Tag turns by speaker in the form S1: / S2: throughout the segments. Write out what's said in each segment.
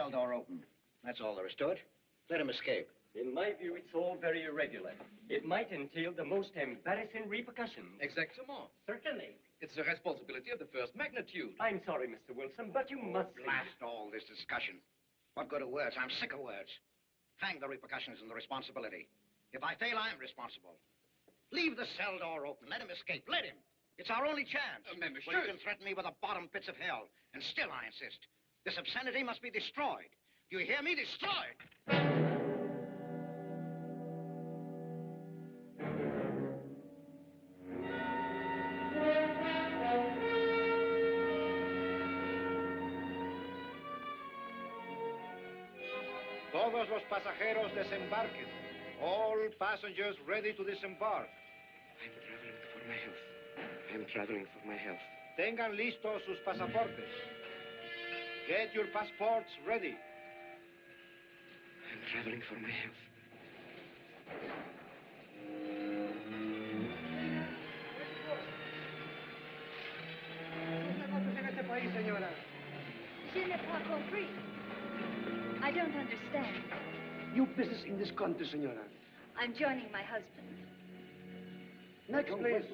S1: cell door open. That's all there is to it. Let him escape.
S2: In my view, it's all very irregular. It might entail the most embarrassing repercussions.
S3: Exactement.
S2: Certainly.
S3: It's a responsibility of the first magnitude.
S2: I'm sorry, Mr. Wilson, but you must...
S1: Blast all this discussion. What good are words? I'm sick of words. Hang the repercussions and the responsibility. If I fail, I'm responsible. Leave the cell door open. Let him escape. Let him. It's our only chance.
S3: Monsieur.
S1: Well, you can threaten me with the bottom pits of hell, and still I insist. This obscenity must be destroyed. Do you hear me? Destroyed!
S4: Todos los pasajeros desembarquen. All passengers ready to disembark.
S2: I'm traveling for my health. I'm traveling for my health.
S4: Tengan listos sus pasaportes. Get your passports ready.
S2: I'm traveling for my health.
S5: Je n'ai pas compris. I don't understand.
S6: You business in this country, senora.
S5: I'm joining my husband.
S6: Next, please.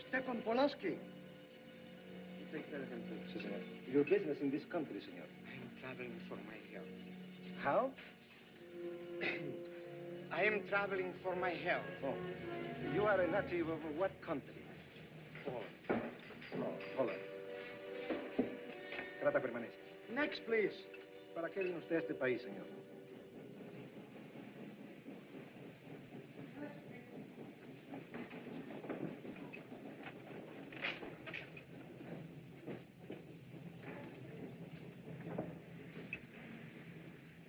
S6: Stefan Polanski. You take care of him, too, senor. Your business in this country, senor.
S2: I'm traveling for my health.
S6: How?
S2: I am traveling for my health.
S6: Oh. You are a native of what country?
S2: Poland.
S6: Oh, Holland. Trata permanece. Next, please. ¿Para qué vino usted a este país, señor?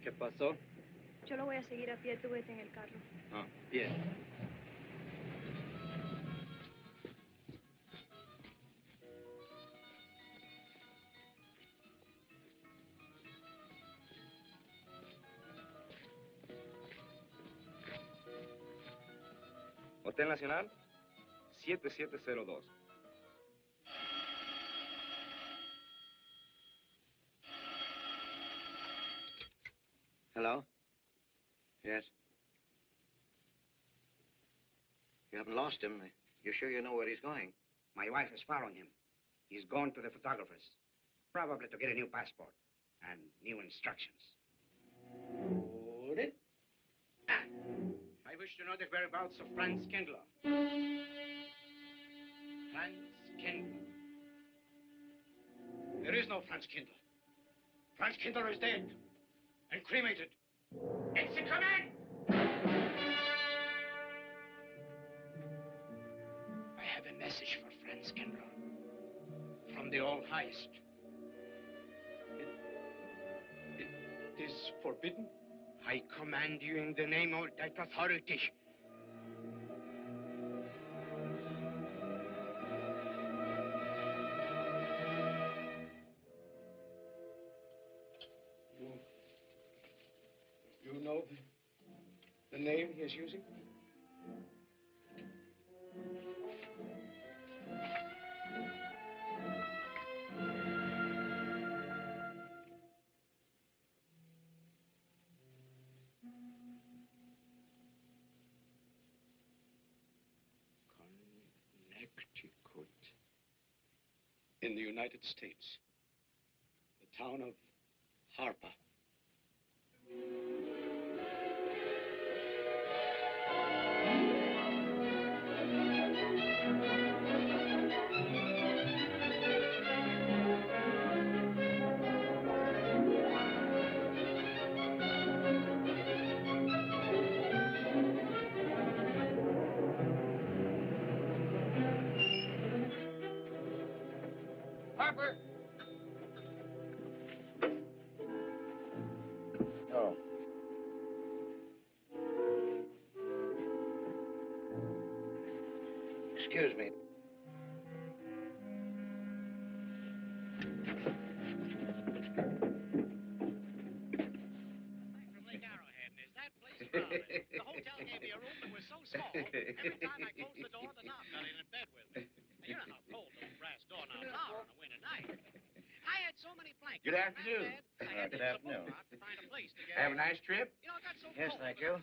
S3: ¿Qué pasó?
S5: Yo lo voy a seguir a pie, tú vete en el carro.
S3: Ah, bien.
S7: Hotel Nacional, 7702.
S1: Hello? Yes? You haven't lost him. You're sure you know where he's going?
S8: My wife is following him. He's gone to the photographer's, probably to get a new passport and new instructions.
S1: Hold it.
S8: I wish to know the whereabouts of Franz Kindler. Franz Kindler. There is no Franz Kindler. Franz Kindler is dead and cremated. It's a command! I have a message for Franz Kindler from the All-Highest. It is forbidden? I command you in the name of that authority. You know the name he is using? Connecticut. In the United States. The town of Harper. Harper!
S1: Oh. Excuse me.
S8: From Lake Arrowhead, is that place crowded? The hotel gave me a room that was so small, every time I closed the door, the knob got in bed with me. Now, you know how cold the
S9: Good afternoon.
S4: Good afternoon.
S9: Have a nice trip?
S1: Yes, thank you.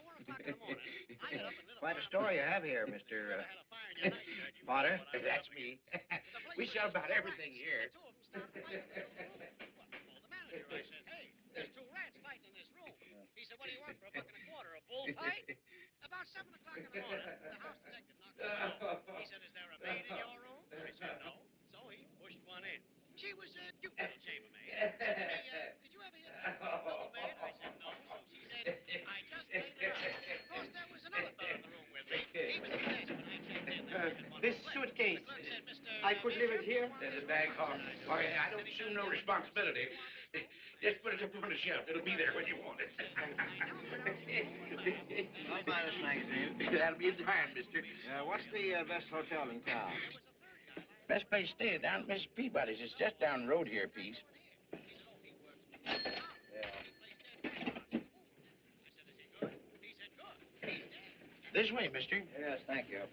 S1: Quite a story you have here, Mr. Potter.
S9: That's me. We sell about everything here.
S1: There's two rats fighting in this room. He said, what do you want for $1.25? A bullfight? About 7 o'clock in the morning, the house detective knocked on the door. He said, is there a maid in your room? I said, no. So he pushed one in. She was a cute little chambermaid. Said, hey, did you ever hear of a double maid? I said, no. So she said, I just laid her out. Of course, there was another fellow in the room with me. He was at the desk when I checked in.
S6: This suitcase,
S1: The clerk said, Mr.
S6: I could leave it here?
S9: There's a bag home. Oh, yeah, I don't assume no responsibility. Just put it up on the shelf. It'll be there when you want it.
S1: I'll buy this magazine.
S9: That'll be fine, mister.
S1: What's the best hotel in town?
S9: Best place to stay down at Mrs. Peabody's. It's just down the road here a piece. This way, mister.
S1: Yes, thank you.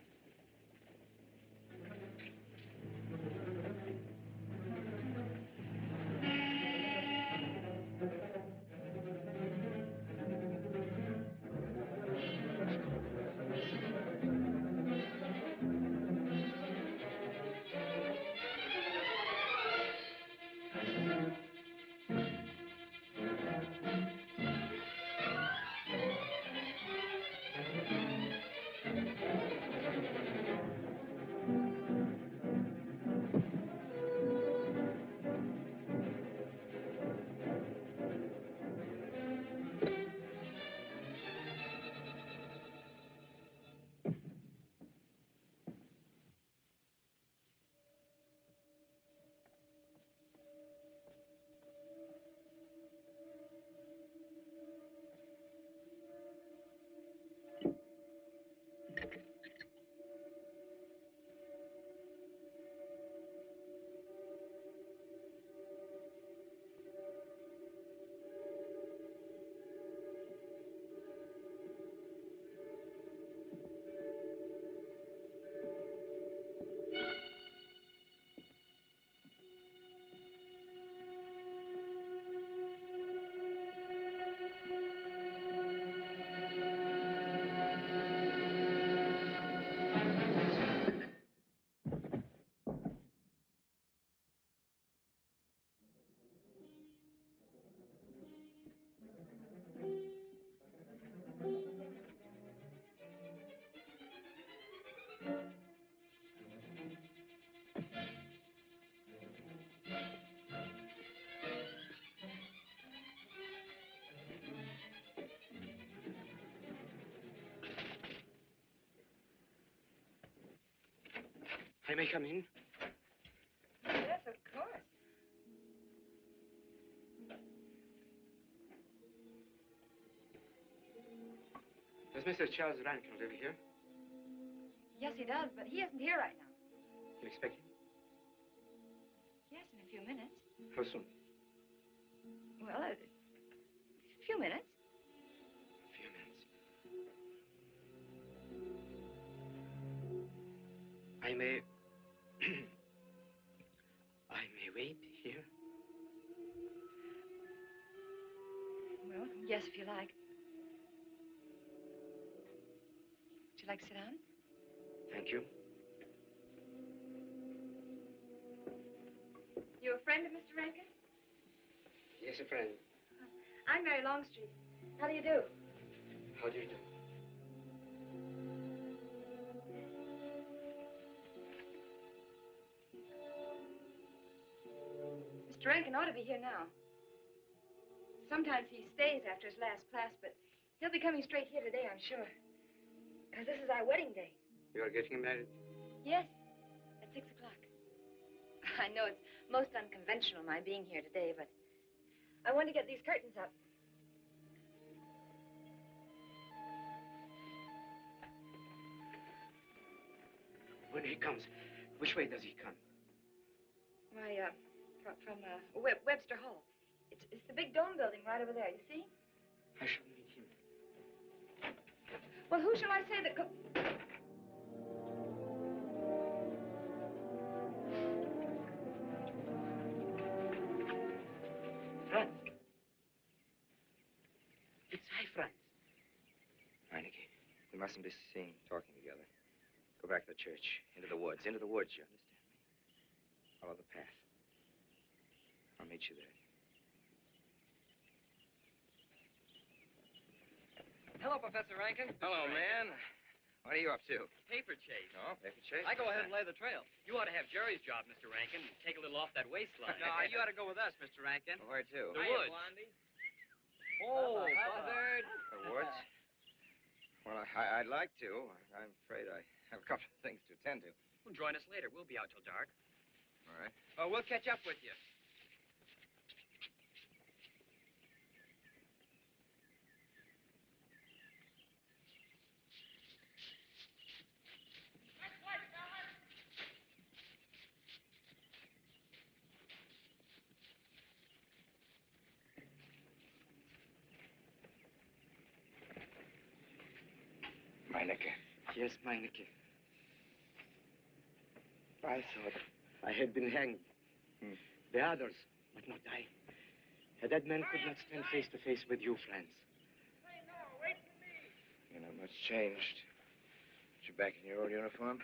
S8: I may come in?
S5: Yes, of course.
S8: Does Mr. Charles Rankin live here?
S5: Yes, he does, but he isn't here right now.
S8: You expect him?
S5: Yes, in a few minutes.
S8: How soon?
S5: Well, a few minutes.
S8: A few minutes. I may... I may wait here?
S5: Well, yes, if you like. Would you like to sit down?
S8: Thank you.
S5: You a friend of Mr. Rankin?
S8: Yes, a friend.
S5: I'm Mary Longstreet. How do you do?
S8: How do you do?
S5: Mr. Rankin ought to be here now. Sometimes he stays after his last class, but he'll be coming straight here today, I'm sure. Because this is our wedding day.
S8: You are getting married?
S5: Yes, at 6 o'clock. I know it's most unconventional, my being here today, but I want to get these curtains up.
S8: When he comes, which way does he come?
S5: Why, from Webster Hall. It's the big dome building right over there, you see?
S8: I shall meet him.
S5: Well, who shall I say that...
S8: We mustn't be seen talking together. Go back to the church. Into the woods. Into the woods, you understand me? Follow the path. I'll meet you there.
S2: Hello, Professor Rankin.
S8: Hello, man. What are you up to?
S2: Paper chase.
S8: Oh, paper chase?
S2: I go ahead and lay the trail. You ought to have Jerry's job, Mr. Rankin. Take a little off that waistline.
S10: No, you ought to go with us, Mr. Rankin.
S8: Where to?
S2: The woods.
S10: Oh,
S2: Buzzard.
S8: The woods? Well, I'd like to. I'm afraid I have a couple of things to attend to.
S2: Well, join us later. We'll be out till dark.
S8: All right.
S10: Oh, we'll catch up with you.
S8: Meineke.
S6: Yes, Meineke. I thought I had been hanged. The others, but not I. A dead man could not stand face to face with you, Franz.
S8: You're not much changed. You're back in your old uniform?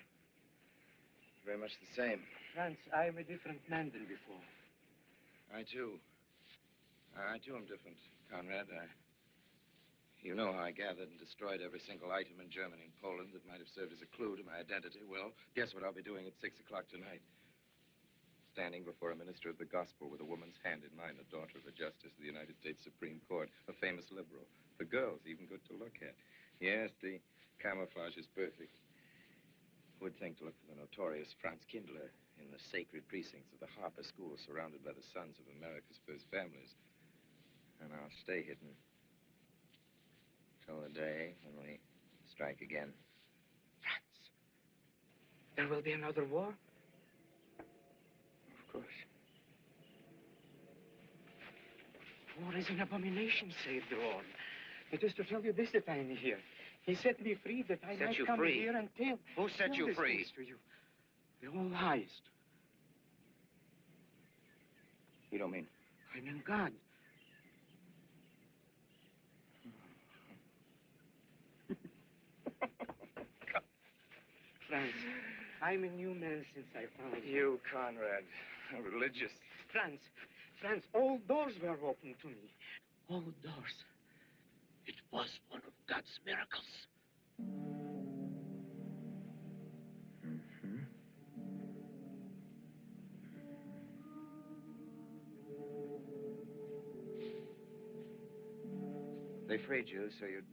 S8: Very much the same.
S6: Franz, I am a different man than before.
S8: I, too. I, too, am different, Conrad. You know how I gathered and destroyed every single item in Germany and Poland that might have served as a clue to my identity. Well, guess what I'll be doing at 6 o'clock tonight? Standing before a minister of the gospel with a woman's hand in mine, a daughter of a justice of the United States Supreme Court, a famous liberal. The girl's even good to look at. Yes, the camouflage is perfect. Who would think to look for the notorious Franz Kindler in the sacred precincts of the Harper School, surrounded by the sons of America's first families? And I'll stay hidden till the day when we strike again.
S6: Franz, there will be another war?
S8: Of course.
S6: War is an abomination, said the Lord. It is to tell you this that I am here. He set me free that I might come here and tell.
S8: Who set you free?
S6: To you. The all highest.
S8: You don't mean?
S6: I mean God. Franz, I'm a new man since I found you.
S8: You, Conrad, religious.
S6: Franz, all doors were open to me. All doors. It was one of God's miracles.
S8: They freed you so you'd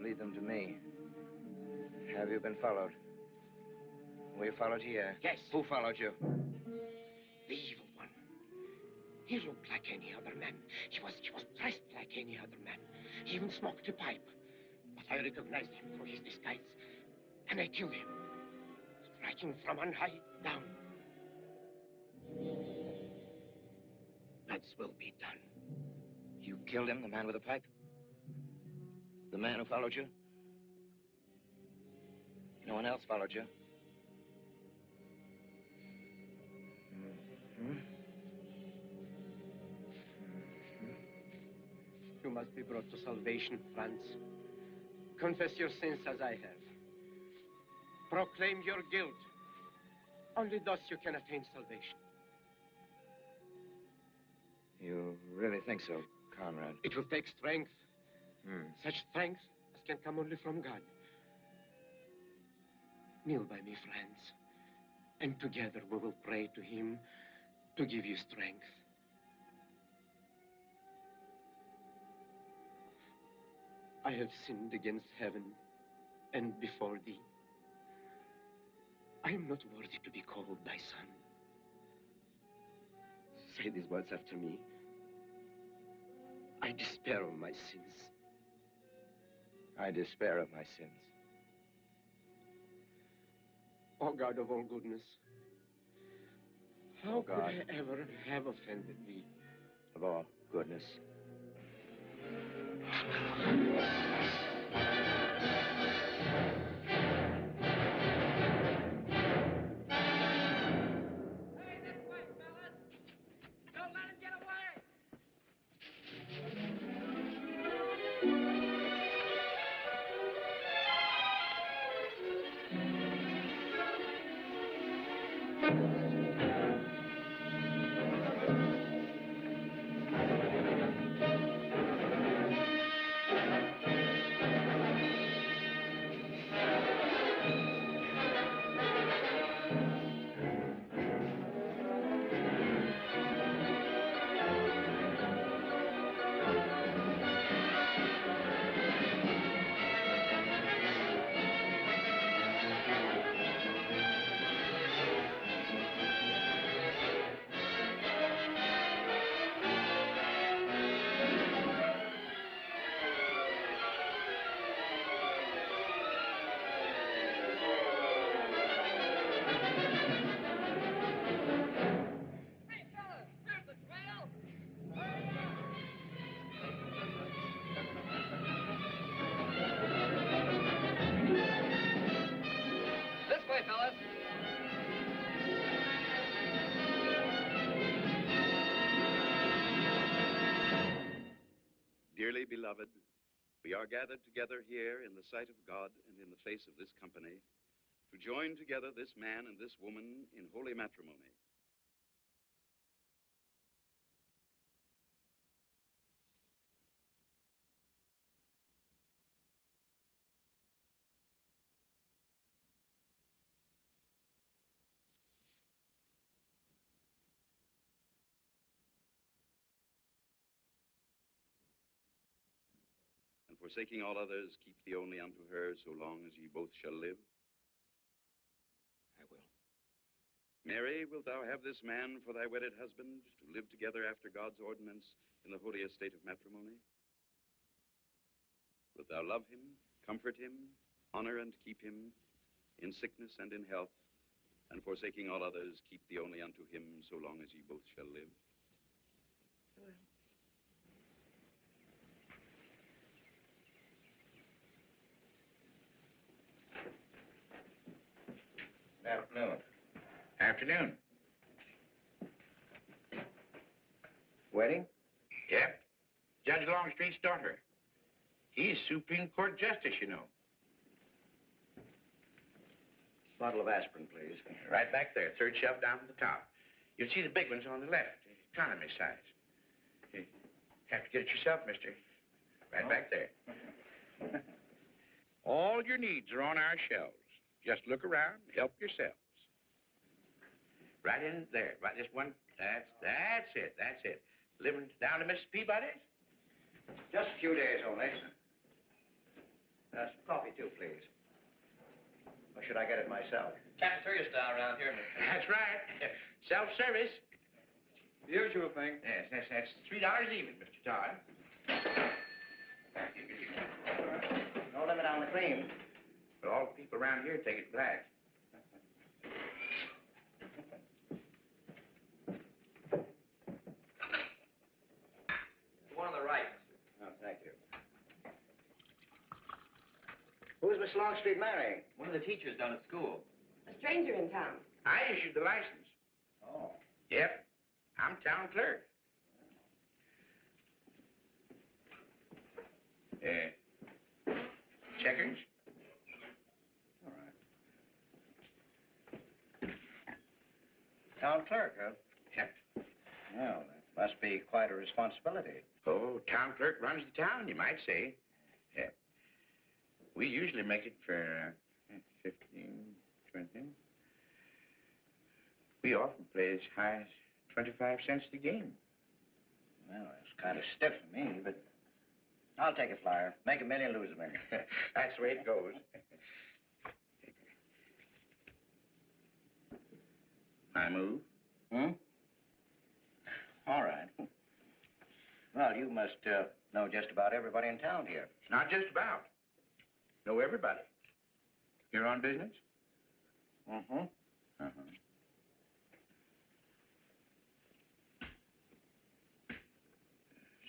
S8: lead them to me. Have you been followed? Were you followed here?
S6: Yes.
S8: Who followed you?
S6: The evil one. He looked like any other man. He was dressed like any other man. He even smoked a pipe. But I recognized him through his disguise. And I killed him. Striking from on high down. God's will be done.
S8: You killed him, the man with the pipe? The man who followed you? No one else followed you?
S6: You must be brought to salvation, Franz. Confess your sins as I have. Proclaim your guilt. Only thus you can attain salvation.
S8: You really think so, Conrad?
S6: It will take strength. Such strength as can come only from God. Kneel by me, Franz. And together we will pray to him to give you strength. I have sinned against heaven and before thee. I am not worthy to be called thy son. Say these words after me. I despair of my sins.
S8: I despair of my sins.
S6: O God of all goodness, how could I ever have offended thee?
S8: Of all goodness.
S11: Dearly beloved, we are gathered together here in the sight of God and in the face of this company to join together this man and this woman in holy matrimony. And forsaking all others, keep thee only unto her so long as ye both shall live.
S6: I will.
S11: Mary, wilt thou have this man for thy wedded husband, to live together after God's ordinance in the holy estate of matrimony? Wilt thou love him, comfort him, honor and keep him in sickness and in health, and forsaking all others, keep thee only unto him so long as ye both shall live?
S5: I will.
S9: Good afternoon. Afternoon.
S6: Wedding?
S9: Yep. Judge Longstreet's daughter. He's Supreme Court Justice, you know.
S6: Bottle of aspirin, please.
S9: Right back there, third shelf down from the top. You'll see the big ones on the left, economy size. You have to get it yourself, mister. Right back there. All your needs are on our shelves. Just look around, help yourselves. Right in there, right this one. That's it. Living down to Mrs. Peabody's?
S6: Just a few days only. Some coffee, too, please. Or should I get it myself?
S10: Cafeteria style around here, mister.
S9: That's right. Self-service.
S6: The usual thing.
S9: Yes, that's $3 even, Mr. Todd.
S6: No limit on the cream.
S9: But all the people around here take it black.
S10: The one on the right, mister.
S6: Oh, thank you. Who's Miss Longstreet marrying?
S10: One of the teachers down at school.
S5: A stranger in town.
S9: I issued the license.
S6: Oh.
S9: Yep. I'm town clerk. Checkers?
S6: All right. Town clerk, huh?
S9: Yep.
S6: Well, that must be quite a responsibility.
S9: Oh, town clerk runs the town, you might say. Yeah. We usually make it for 15, 20. We often play as high as 25 cents a game.
S6: Well, it's kind of stiff for me, but I'll take a flyer. Make a million, lose a million.
S9: That's the way it goes. I move.
S6: All right. Well, you must know just about everybody in town here.
S9: Not just about. Know everybody. You're on business?
S6: Mm-hmm.
S9: Uh-huh.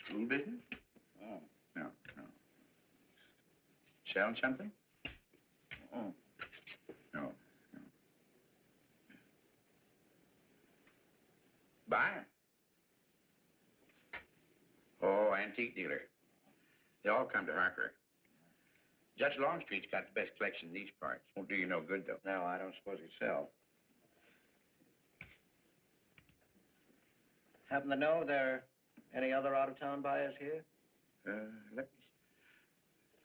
S9: School business?
S6: Oh.
S9: No. Selling something?
S6: Oh.
S9: No. Buying? Oh, antique dealer. They all come to Harker. Judge Longstreet's got the best collection in these parts. Won't do you no good, though.
S6: No, I don't suppose he'd sell. Happen to know there are any other out-of-town buyers here?
S9: Let me...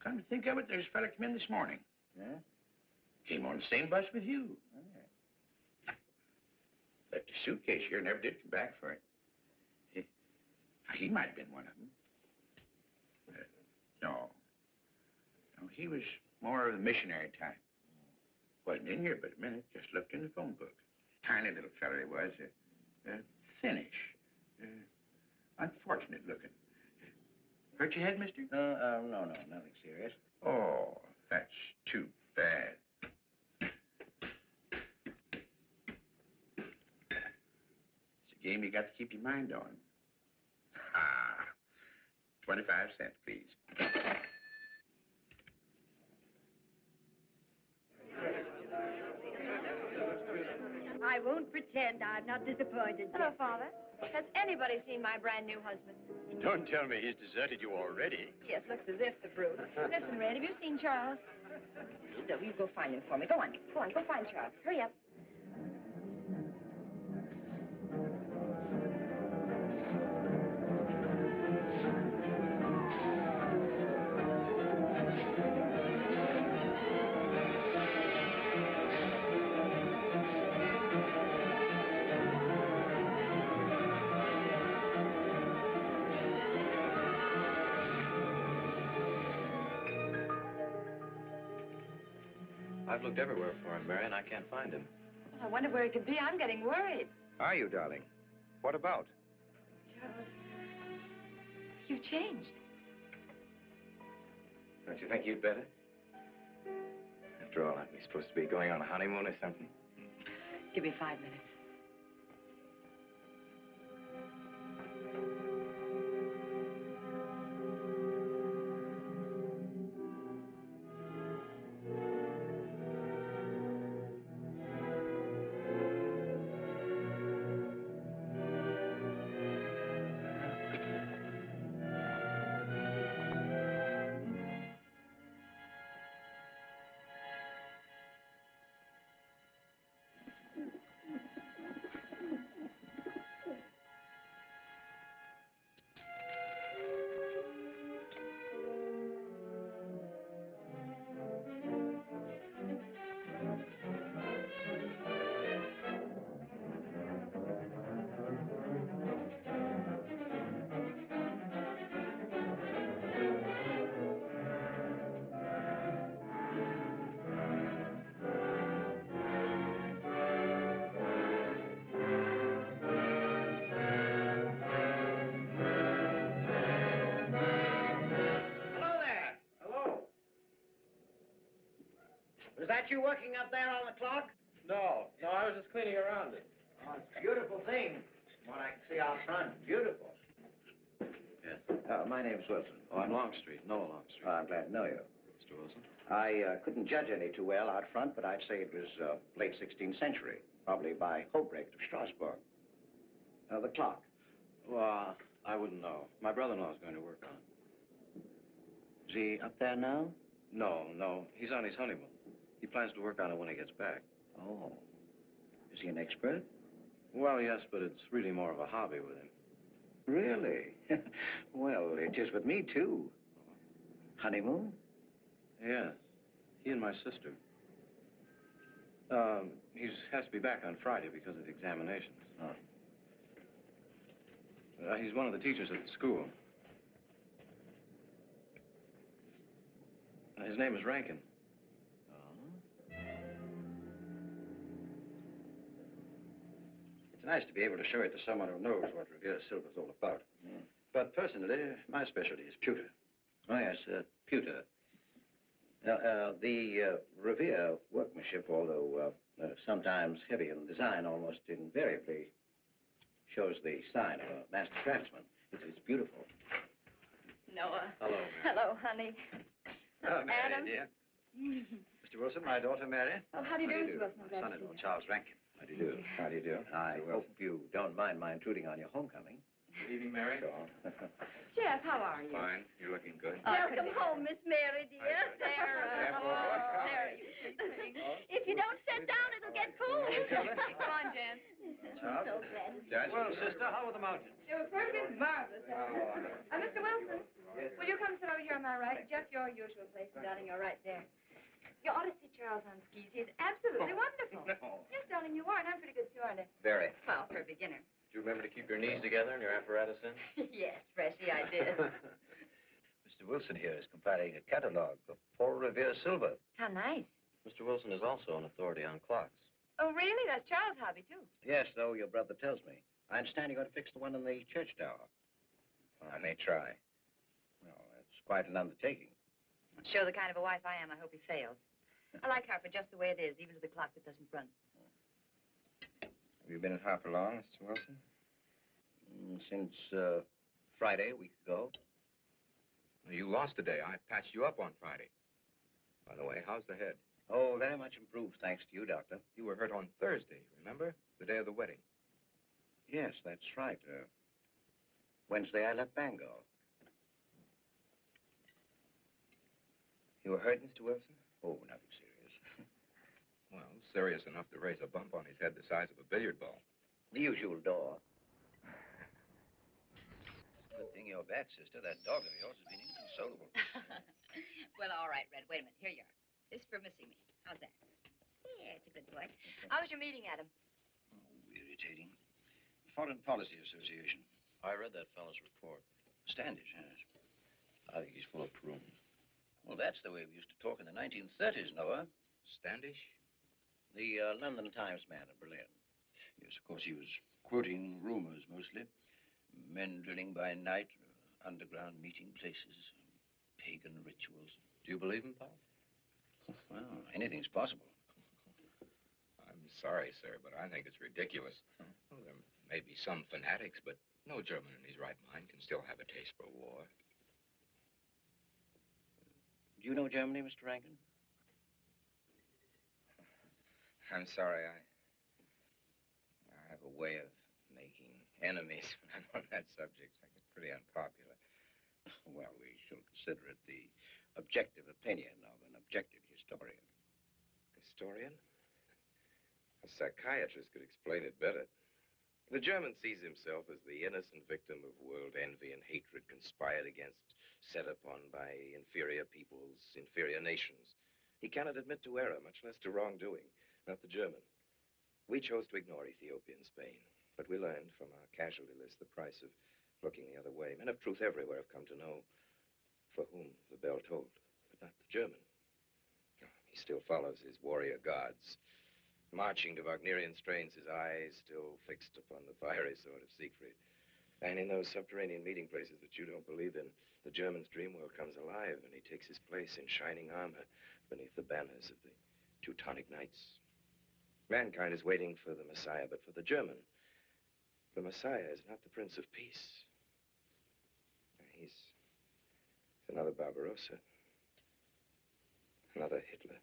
S9: Come to think of it, there's a fella come in this morning.
S6: Yeah?
S9: Came on the same bus with you.
S6: Oh.
S9: Left his suitcase here, never did come back for it. He might have been one of them. No, he was more of the missionary type. Wasn't in here but a minute, just looked in the phone book. Tiny little fella he was, thinnish, unfortunate looking. Hurt your head, mister?
S6: No, nothing serious.
S9: Oh, that's too bad. It's a game you got to keep your mind on. 25 cents, please.
S12: I won't pretend I'm not disappointed.
S5: Hello, Father. Has anybody seen my brand new husband?
S13: Don't tell me he's deserted you already.
S5: Yes, looks as if, the brute. Listen, Red, have you seen Charles? So you go find him for me. Go on, go find Charles. Hurry up.
S10: I've looked everywhere for him, Mary, and I can't find him.
S5: Well, I wonder where he could be. I'm getting worried.
S8: Are you, darling? What about?
S5: Charles, you've changed.
S10: Don't you think you'd better? After all, aren't we supposed to be going on a honeymoon or something?
S5: Give me 5 minutes.
S1: Was that you working up there on the clock?
S3: No, I was just cleaning around it.
S1: Oh, it's a beautiful thing. From what I can see out front. Beautiful.
S10: Yes.
S6: My name's Wilson.
S10: Oh, I'm Longstreet. Noah Longstreet.
S6: I'm glad to know you.
S10: Mr. Wilson?
S6: I couldn't judge any too well out front, but I'd say it was late 16th century, probably by Hobrecht of Strasbourg. The clock.
S10: Well, I wouldn't know. My brother-in-law's going to work on it.
S6: Is he up there now?
S10: No. He's on his honeymoon. He plans to work on it when he gets back.
S6: Oh. Is he an expert?
S10: Well, yes, but it's really more of a hobby with him.
S6: Really? Well, it is with me, too. Honeymoon?
S10: Yes. He and my sister. He has to be back on Friday because of the examinations.
S6: Oh.
S10: He's one of the teachers at the school. His name is Rankin.
S6: It's nice to be able to show it to someone who knows what Revere Silver's all about. Mm. But personally, my specialty is pewter. Oh, yes, pewter. The Revere workmanship, although sometimes heavy in design, almost invariably shows the sign of a master craftsman. It's beautiful.
S5: Noah.
S10: Hello, Mary.
S5: Hello, honey.
S4: Hello, Mary,
S5: Adam.
S4: dear. Mr. Wilson, my daughter, Mary.
S5: Oh, how do you do, Mr. Wilson? I'm glad to
S4: Son-in-law,
S5: see you.
S4: Charles Rankin.
S6: How do you do? How do you do? I hope you don't mind my intruding on your homecoming.
S10: Good evening, Mary.
S6: Sure.
S5: Jeff, how are you?
S8: Fine. You're looking good.
S12: Welcome home, Miss Mary, dear.
S5: Sarah.
S12: There you sleeping. If you don't sit down, it'll get cool.
S5: Come on, Jan.
S12: I'm so glad.
S8: Judge?
S4: Well, sister, how are the mountains?
S5: They were perfect, marvelous. Mr. Wilson, will you come sit over here on my right? Jeff, your usual place, darling, you're right there. You ought to see Charles on skis. He's absolutely wonderful.
S8: No.
S5: Yes, darling, you are, and I'm pretty good too, aren't I?
S10: Very.
S5: Well, for a beginner.
S10: Do you remember to keep your knees together and your apparatus in?
S5: Yes, Freshy, I did.
S6: Mr. Wilson here is compiling a catalog of Paul Revere silver.
S5: How nice.
S10: Mr. Wilson is also an authority on clocks.
S5: Oh, really? That's Charles' hobby, too.
S6: Yes, though your brother tells me. I understand you're going to fix the one in the church tower. I may try. Well, it's quite an undertaking.
S5: Show the kind of a wife I am. I hope he fails. I like Harper just the way it is, even to the clock that doesn't run.
S8: Have you been at Harper long, Mr. Wilson?
S6: Since Friday, a week ago.
S8: You lost a day. I patched you up on Friday. By the way, how's the head?
S6: Oh, very much improved, thanks to you, Doctor.
S8: You were hurt on Thursday, remember? The day of the wedding.
S6: Yes, that's right.
S1: Wednesday, I left Bangor.
S8: You were hurt, Mr. Wilson?
S1: Oh, nothing serious.
S10: Well, serious enough to raise a bump on his head the size of a billiard ball.
S1: The usual door. Good thing you're back, sister. That dog of yours has been inconsolable.
S5: Well, all right, Red. Wait a minute. Here you are. This is for missing me. How's that? Yeah, it's a good boy. How was your meeting, Adam?
S1: Oh, irritating. Foreign Policy Association.
S14: I read that fellow's report.
S1: Standish, yes.
S14: I think he's full of prunes.
S1: Well, that's the way we used to talk in the 1930s, Noah.
S10: Standish?
S1: The London Times man in Berlin. Yes, of course, he was quoting rumors mostly. Men drilling by night, underground meeting places, pagan rituals.
S10: Do you believe him, Paul?
S1: Well, anything's possible.
S10: I'm sorry, sir, but I think it's ridiculous. Well, there may be some fanatics, but no German in his right mind can still have a taste for war.
S1: Do you know Germany, Mr. Rankin?
S8: I'm sorry, I have a way of making enemies when I'm on that subject. I get pretty unpopular.
S1: Well, we shall consider it the objective opinion of an objective historian.
S8: Historian? A psychiatrist could explain it better. The German sees himself as the innocent victim of world envy and hatred conspired against, set upon by inferior peoples, inferior nations. He cannot admit to error, much less to wrongdoing. Not the German. We chose to ignore Ethiopia and Spain, but we learned from our casualty list the price of looking the other way. Men of truth everywhere have come to know for whom the bell tolled, but not the German. He still follows his warrior gods, marching to Wagnerian strains, his eyes still fixed upon the fiery sword of Siegfried. And in those subterranean meeting places that you don't believe in, the German's dream world comes alive, and he takes his place in shining armor beneath the banners of the Teutonic Knights. Mankind is waiting for the Messiah, but for the German, the Messiah is not the Prince of Peace. He's another Barbarossa, another Hitler.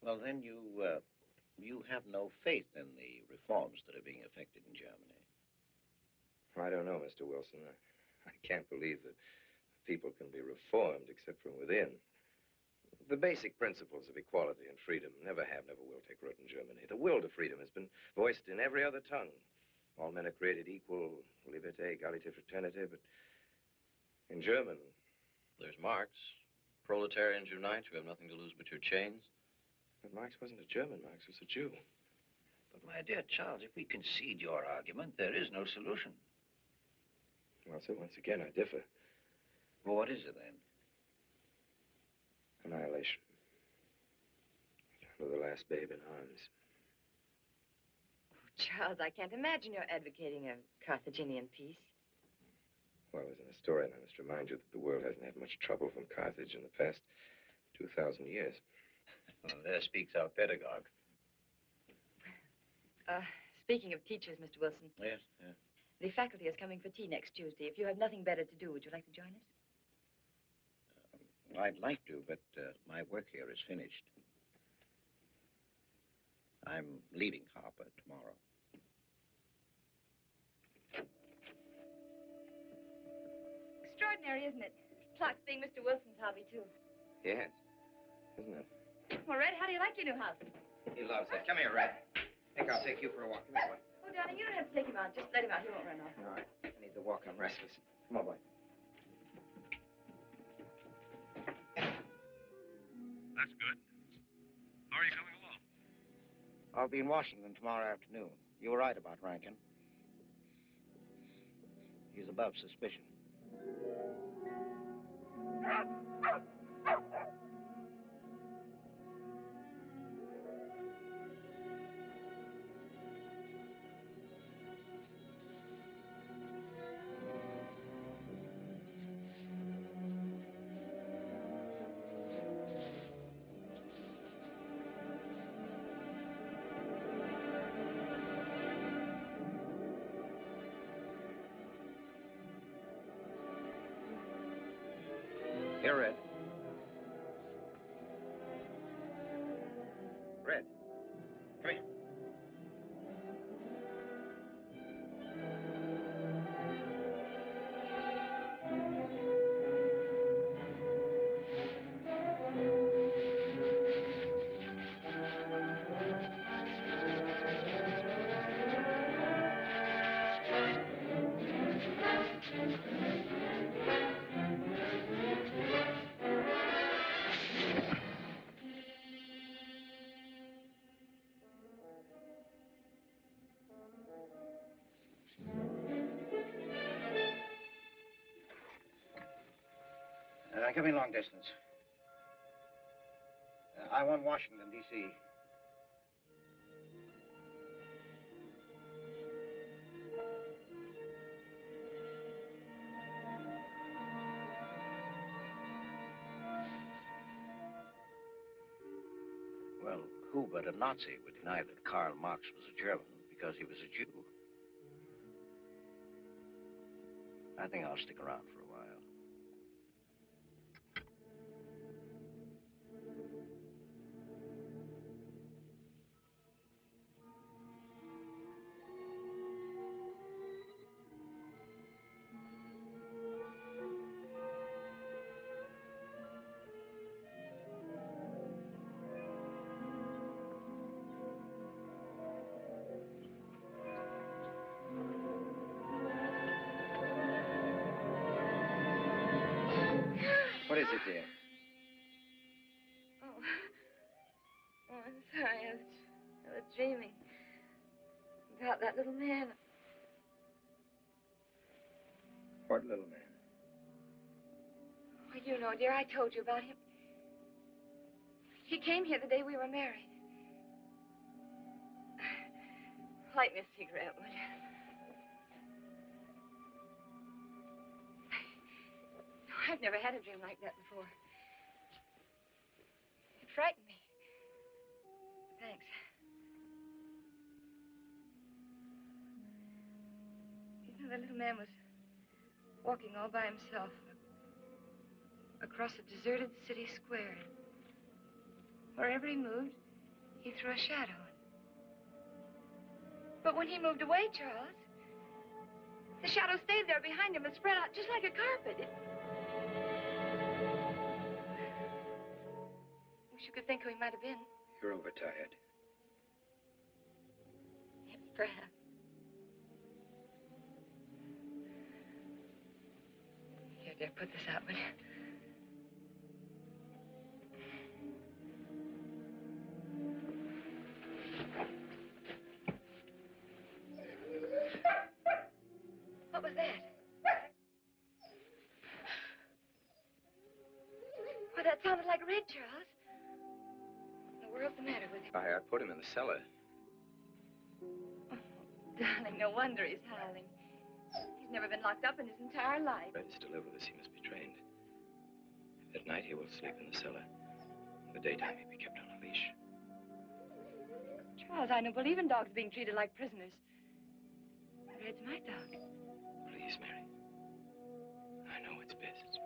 S1: Well, then you have no faith in the reforms that are being effected in Germany.
S8: I don't know, Mr. Wilson. I can't believe that people can be reformed except from within. The basic principles of equality and freedom never have, never will take root in Germany. The will to freedom has been voiced in every other tongue. All men are created equal, liberté, égalité, fraternité, but in German...
S14: There's Marx. Proletarians unite, you have nothing to lose but your chains.
S8: But Marx wasn't a German, Marx was a Jew.
S1: But, my dear Charles, if we concede your argument, there is no solution.
S8: Well, sir, once again, I differ.
S1: Well, what is it, then?
S8: Annihilation. Down to the last babe in arms.
S5: Oh, Charles, I can't imagine you're advocating a Carthaginian peace.
S8: Well, as an historian, I must remind you that the world hasn't had much trouble from Carthage in the past 2,000 years.
S1: Well, there speaks our pedagogue.
S5: Speaking of teachers, Mr. Wilson.
S1: Yes, yes.
S5: The faculty is coming for tea next Tuesday. If you have nothing better to do, would you like to join us?
S1: I'd like to, but my work here is finished. I'm leaving Harper tomorrow.
S5: Extraordinary, isn't it? Clocks being Mr. Wilson's hobby, too.
S8: Yes, isn't it?
S5: Well, Red, how do you like your new house?
S8: He loves it. Come here, Red. I think I'll take you for a walk. Come here, boy.
S5: Oh, darling, you don't have to take him out. Just let him out. He won't run off.
S8: No, I need the walk. I'm restless. Come on, boy.
S11: That's good. How are you coming along?
S1: I'll be in Washington tomorrow afternoon. You were right about Rankin. He's above suspicion. Here, Red. Red. Come here. I come in long distance. I want Washington, D.C.
S15: Well, who but a Nazi would deny that Karl Marx was a German because he was a Jew? I think I'll stick around for a while.
S1: What is it, dear?
S5: Oh, I'm sorry. I was dreaming about that little man.
S1: What little man?
S5: Oh, you know, dear, I told you about him. He came here the day we were married. Light me a cigarette, will you? I've never had a dream like that before. It frightened me. Thanks. You know, the little man was walking all by himself across a deserted city square. Wherever he moved, he threw a shadow. But when he moved away, Charles, the shadow stayed there behind him and spread out just like a carpet. Wish you could think who he might have been.
S15: You're overtired.
S5: Yes, perhaps. Here, dear, put this out, will you? What was that? Why, that sounded like Red, Charles. What in the world's the matter with him?
S8: I put him in the cellar.
S5: Oh, darling, no wonder he's howling. He's never been locked up in his entire life.
S8: Red is still over this. He must be trained. At night, he will sleep in the cellar. In the daytime, he'll be kept on a leash.
S5: Charles, I don't believe in dogs being treated like prisoners. Red's my dog.
S8: Please, Mary. I know it's best.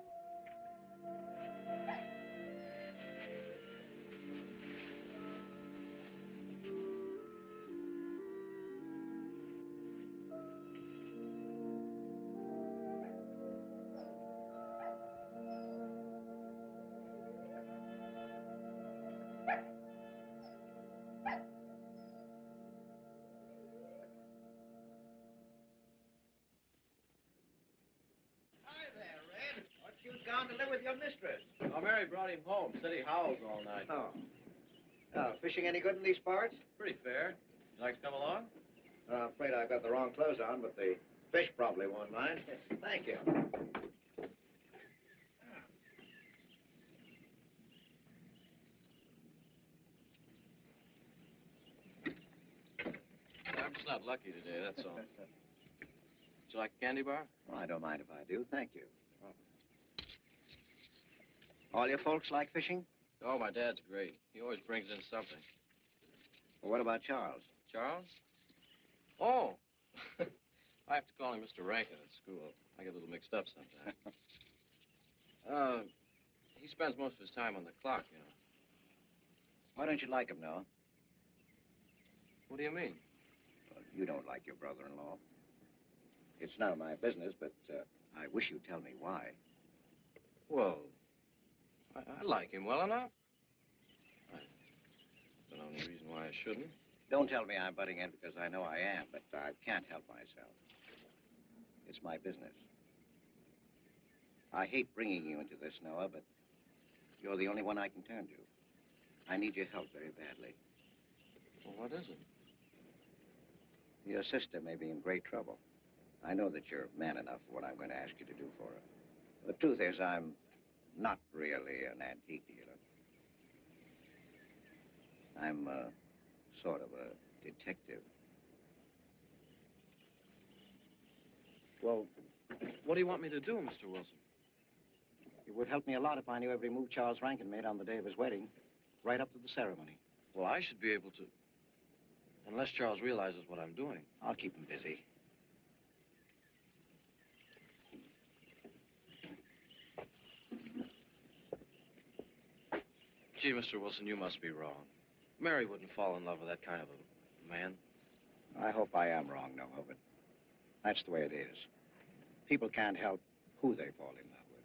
S1: Gone to live with your mistress.
S3: Oh, Mary brought him home. Said he howls all night.
S1: Oh. Fishing any good in these parts?
S3: Pretty fair. You like to come along?
S1: I'm afraid I've got the wrong clothes on, but the fish probably won't mind. Thank you.
S14: I'm just not lucky today, that's all. Would you like a candy bar?
S1: Well, I don't mind if I do. Thank you. All your folks like fishing?
S14: Oh, my dad's great. He always brings in something.
S1: Well, what about Charles?
S14: Charles? Oh. I have to call him Mr. Rankin at school. I get a little mixed up sometimes. He spends most of his time on the clock, you know.
S1: Why don't you like him, Noah?
S14: What do you mean?
S1: Well, you don't like your brother-in-law. It's none of my business, but I wish you'd tell me why.
S14: Well, I like him well enough. I don't know any reason why I shouldn't.
S1: Don't tell me I'm butting in because I know I am, but I can't help myself. It's my business. I hate bringing you into this, Noah, but you're the only one I can turn to. I need your help very badly.
S14: Well, what is it?
S1: Your sister may be in great trouble. I know that you're man enough for what I'm going to ask you to do for her. The truth is, I'm
S15: not really an antique dealer. I'm sort of a detective.
S14: Well, what do you want me to do, Mr. Wilson?
S15: It would help me a lot if I knew every move Charles Rankin made on the day of his wedding, right up to the ceremony.
S14: Well, I should be able to. Unless Charles realizes what I'm doing.
S15: I'll keep him busy.
S14: Gee, Mr. Wilson, you must be wrong. Mary wouldn't fall in love with that kind of a man.
S15: I hope I am wrong, Noah, but that's the way it is. People can't help who they fall in love with.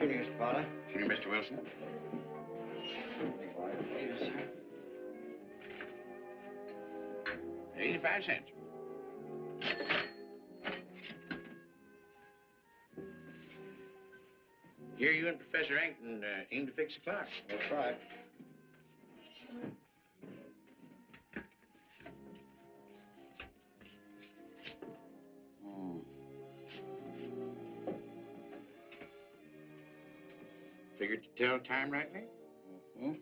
S15: Evening, Mr. Potter.
S9: Evening, Mr. Wilson.
S14: Yes, sir.
S9: 85 cents. Here you and Professor Ankton aim to fix the clock.
S15: We'll try.
S9: Figured to tell time rightly?
S15: Mm-hmm.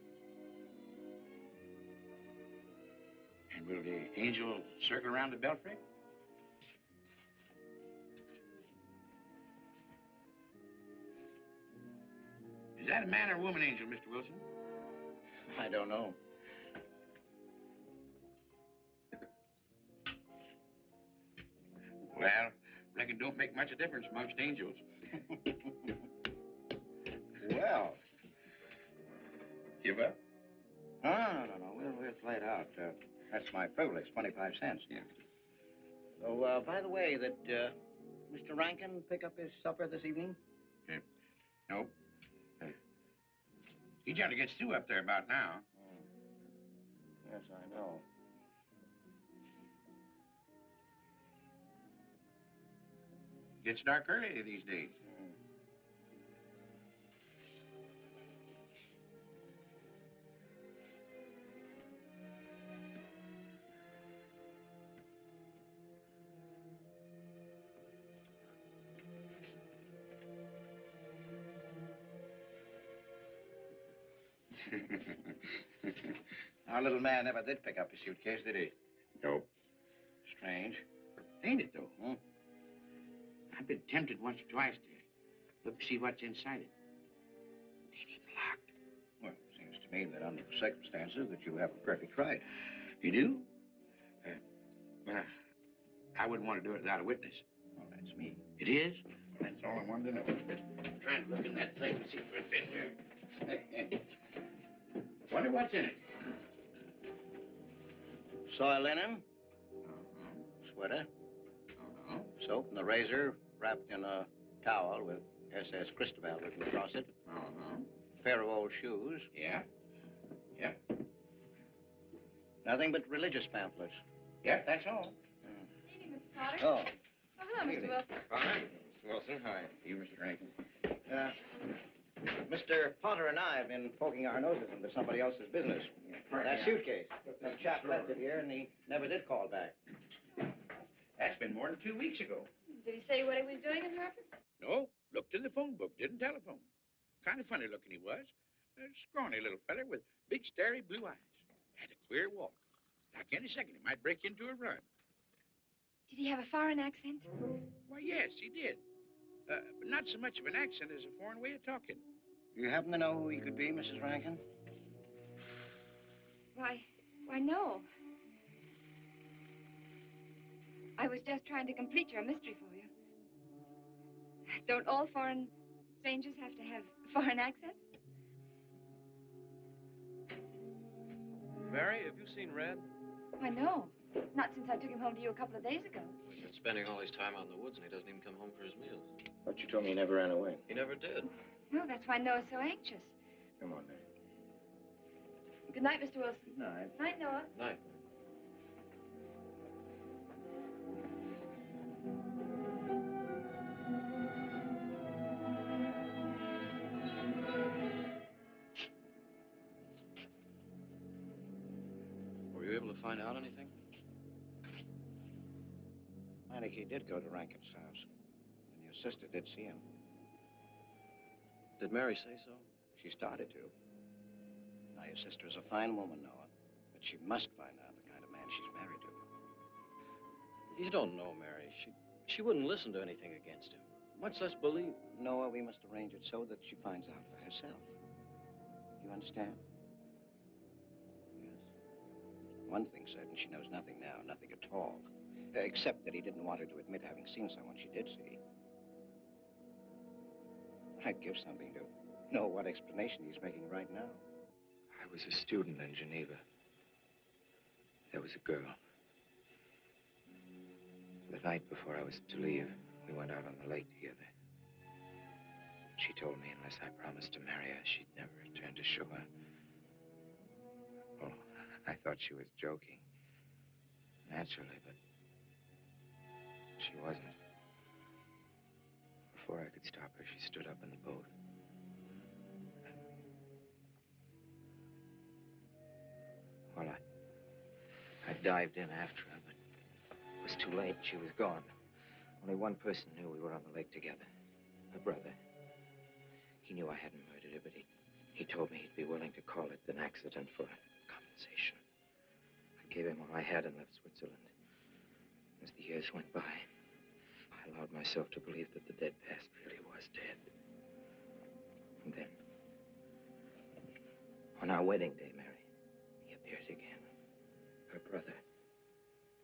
S9: And will the angel circle around the belfry? Is that a man or woman angel, Mr. Wilson?
S15: I don't know.
S9: Well, reckon don't make much of a difference amongst angels.
S15: Well.
S9: Give up?
S15: No. We'll play it out. That's my privilege, 25 cents.
S9: Yeah.
S15: So, by the way, did Mr. Rankin pick up his supper this evening?
S9: No. He generally gets through up there about now.
S15: Yes, I know.
S9: Gets dark early these days.
S15: Our little man never did pick up his suitcase, did he?
S9: Nope.
S15: Strange.
S9: Ain't it, though?
S15: Hmm?
S9: I've been tempted once or twice to look to see what's inside it. Ain't even locked.
S15: Well, it seems to me that under the circumstances that you have a perfect right.
S9: You do? Well, I wouldn't want to do it without a witness.
S15: Oh, that's me.
S9: It is? That's all I wanted to know. I'm trying to look in that thing and see if it's in here. Wonder what's in it.
S15: Soy linen. Sweater. Soap and the razor wrapped in a towel with SS Cristobal written across it. Pair of old shoes.
S9: Yeah.
S15: Nothing but religious pamphlets.
S9: Yep, that's all.
S5: Evening, Mr. Potter.
S15: Oh.
S5: Oh, hello, Mr. Wilson.
S8: Hi, Mr. Wilson. Hi.
S9: You, Mr. Rankin.
S15: Mr. Potter and I have been poking our noses into somebody else's business. That suitcase. Some chap left it here, and he never did call back.
S9: That's been more than 2 weeks ago.
S5: Did he say what he was doing in Harper?
S9: No, looked in the phone book, didn't telephone. Kind of funny looking he was. A scrawny little feller with big, starry blue eyes. Had a queer walk. Like any second, he might break into a run.
S5: Did he have a foreign accent?
S9: Why, yes, he did. But not so much of an accent as a foreign way of talking.
S15: Do you happen to know who he could be, Mrs. Rankin?
S5: Why, no. I was just trying to complete your mystery for you. Don't all foreign strangers have to have foreign accents?
S14: Mary, have you seen Red?
S5: Why, no. Not since I took him home to you a couple of days ago.
S14: He's been spending all his time out in the woods, and he doesn't even come home for his meals.
S15: But you told me he never ran away.
S14: He never did.
S5: No, that's why Noah's so anxious.
S15: Come on, Mary.
S5: Good night, Mr. Wilson.
S15: Good night.
S5: Night, Noah.
S14: Night. you able to find out anything?
S15: He did go to Rankin's house. And your sister did see him.
S14: Did Mary say so?
S15: She started to. Now, your sister is a fine woman, Noah. But she must find out the kind of man she's married to.
S14: You don't know Mary. She wouldn't listen to anything against him. Much less believe.
S15: Noah, we must arrange it so that she finds out for herself. You understand? Yes. One thing certain, she knows nothing now, nothing at all. Except that he didn't want her to admit having seen someone she did see. I'd give something to know what explanation he's making right now.
S8: I was a student in Geneva. There was a girl. The night before I was to leave, we went out on the lake together. She told me unless I promised to marry her, she'd never return to shore. Oh, I thought she was joking. Naturally, but she wasn't. Before I could stop her, she stood up in the boat. Well, I dived in after her, but it was too late. She was gone. Only one person knew we were on the lake together. Her brother. He knew I hadn't murdered her, but he told me he'd be willing to call it an accident for compensation. I gave him all I had and left Switzerland. As the years went by, I allowed myself to believe that the dead past really was dead. And then, on our wedding day, Mary, he appeared again. Her brother,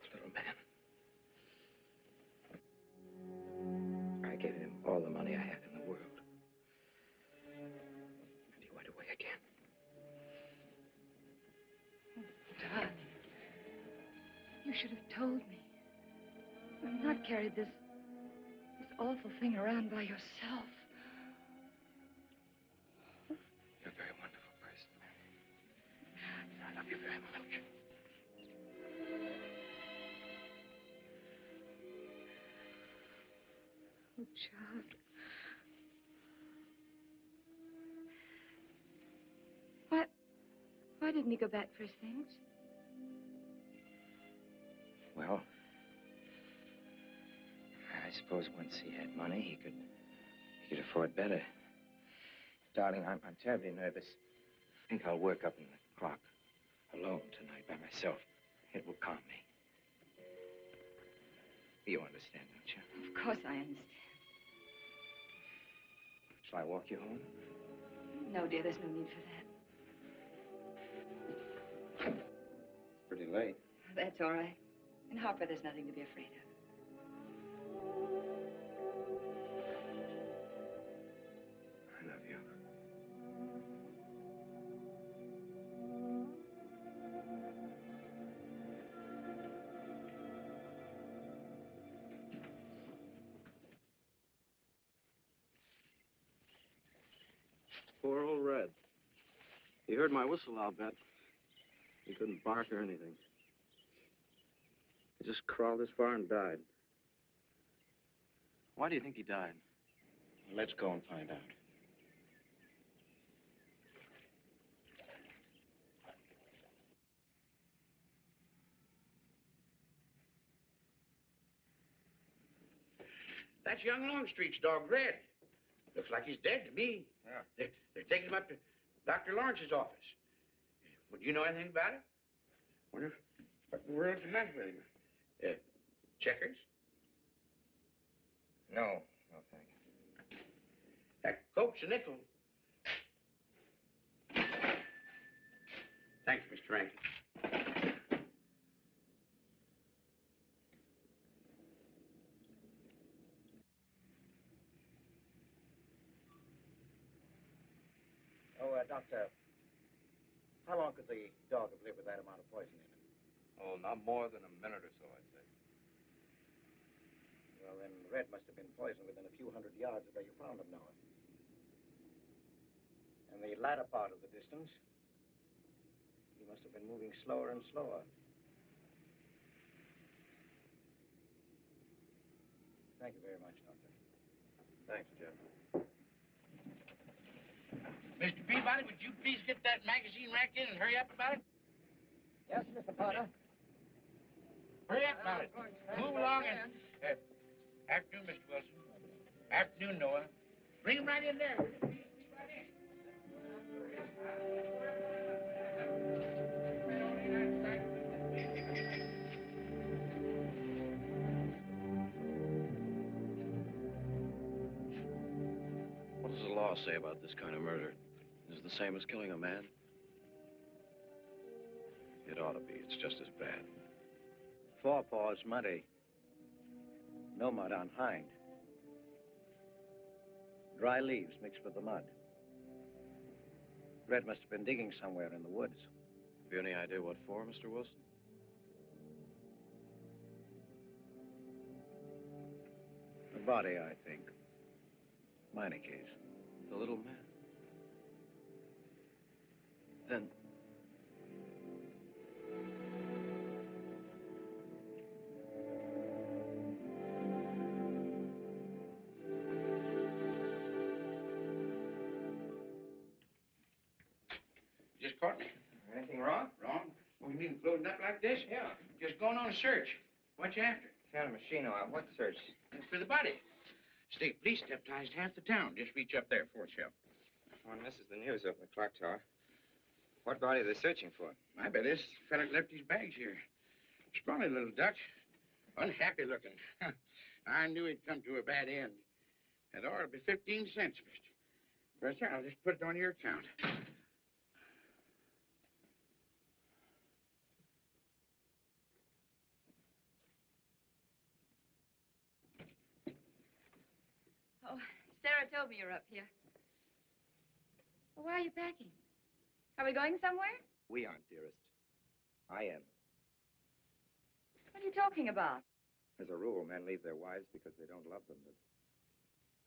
S8: the little man. I gave him all the money I had in the world. And he went away again.
S5: Oh, darling. You should have told me. And not carried this awful thing around by yourself.
S8: You're a very wonderful person, Mary. I love you very much.
S5: Oh, child. Why didn't he go back for his things?
S8: Well, I suppose once he had money, he could afford better. Darling, I'm terribly nervous. I think I'll work up in the clock alone tonight by myself. It will calm me. You understand, don't you?
S5: Of course I understand.
S8: Shall I walk you home?
S5: No, dear, there's no need for that.
S15: It's pretty late.
S5: That's all right. In Harper, there's nothing to be afraid of.
S8: I love you.
S14: Poor old Red. He heard my whistle, I'll bet. He couldn't bark or anything. He just crawled this far and died. Why do you think he died?
S15: Let's go and find out.
S9: That's young Longstreet's dog, Red. Looks like he's dead to me.
S15: Yeah.
S9: They're taking him up to Dr. Lawrence's office. Would you know anything about it? Wonder what in the world's the matter with him? Checkers?
S8: No, no, thank you.
S9: That Coke's a nickel. Thanks, Mr. Rankin.
S15: Oh, Doctor, how long could the dog have lived with that amount of poison in it?
S10: Oh, not more than a minute or so, I'd say.
S15: Well, then Red must have been poisoned within a few hundred yards of where you found him, Noah. And the latter part of the distance, he must have been moving slower and slower. Thank you very much, Doctor.
S14: Thanks, Jim.
S9: Mr. Peabody, would you please get that magazine rack in and hurry up about it?
S15: Yes, Mr. Potter.
S9: Hurry up, now. Move along and... afternoon, Mr. Wilson. Afternoon, Noah. Bring him right in there.
S14: What does the law say about this kind of murder? Is it the same as killing a man? It ought to be. It's just as bad.
S15: Forepaw's muddy. No mud on hind. Dry leaves mixed with the mud. Red must have been digging somewhere in the woods.
S14: Have you any idea what for, Mr. Wilson?
S15: The body, I think. Meinecke's.
S14: The little man. Then...
S9: Just caught me.
S10: Anything wrong?
S9: Wrong? Oh, you mean closing up like this?
S10: Yeah.
S9: Just going on a search. What you after?
S10: Found a machine out. What search?
S9: For the body. State police deputized half the town. Just reach up there, fourth shelf.
S10: One misses the news up in the clock tower. What body are they searching for?
S9: I bet this fella left his bags here. Scrawny little Dutch. Unhappy looking. I knew he'd come to a bad end. That ought to be 15 cents, mister. Professor, I'll just put it on your account.
S5: Oh, Sarah told me you're up here. Well, why are you packing? Are we going somewhere?
S10: We aren't, dearest. I am.
S5: What are you talking about?
S10: As a rule, men leave their wives because they don't love them, but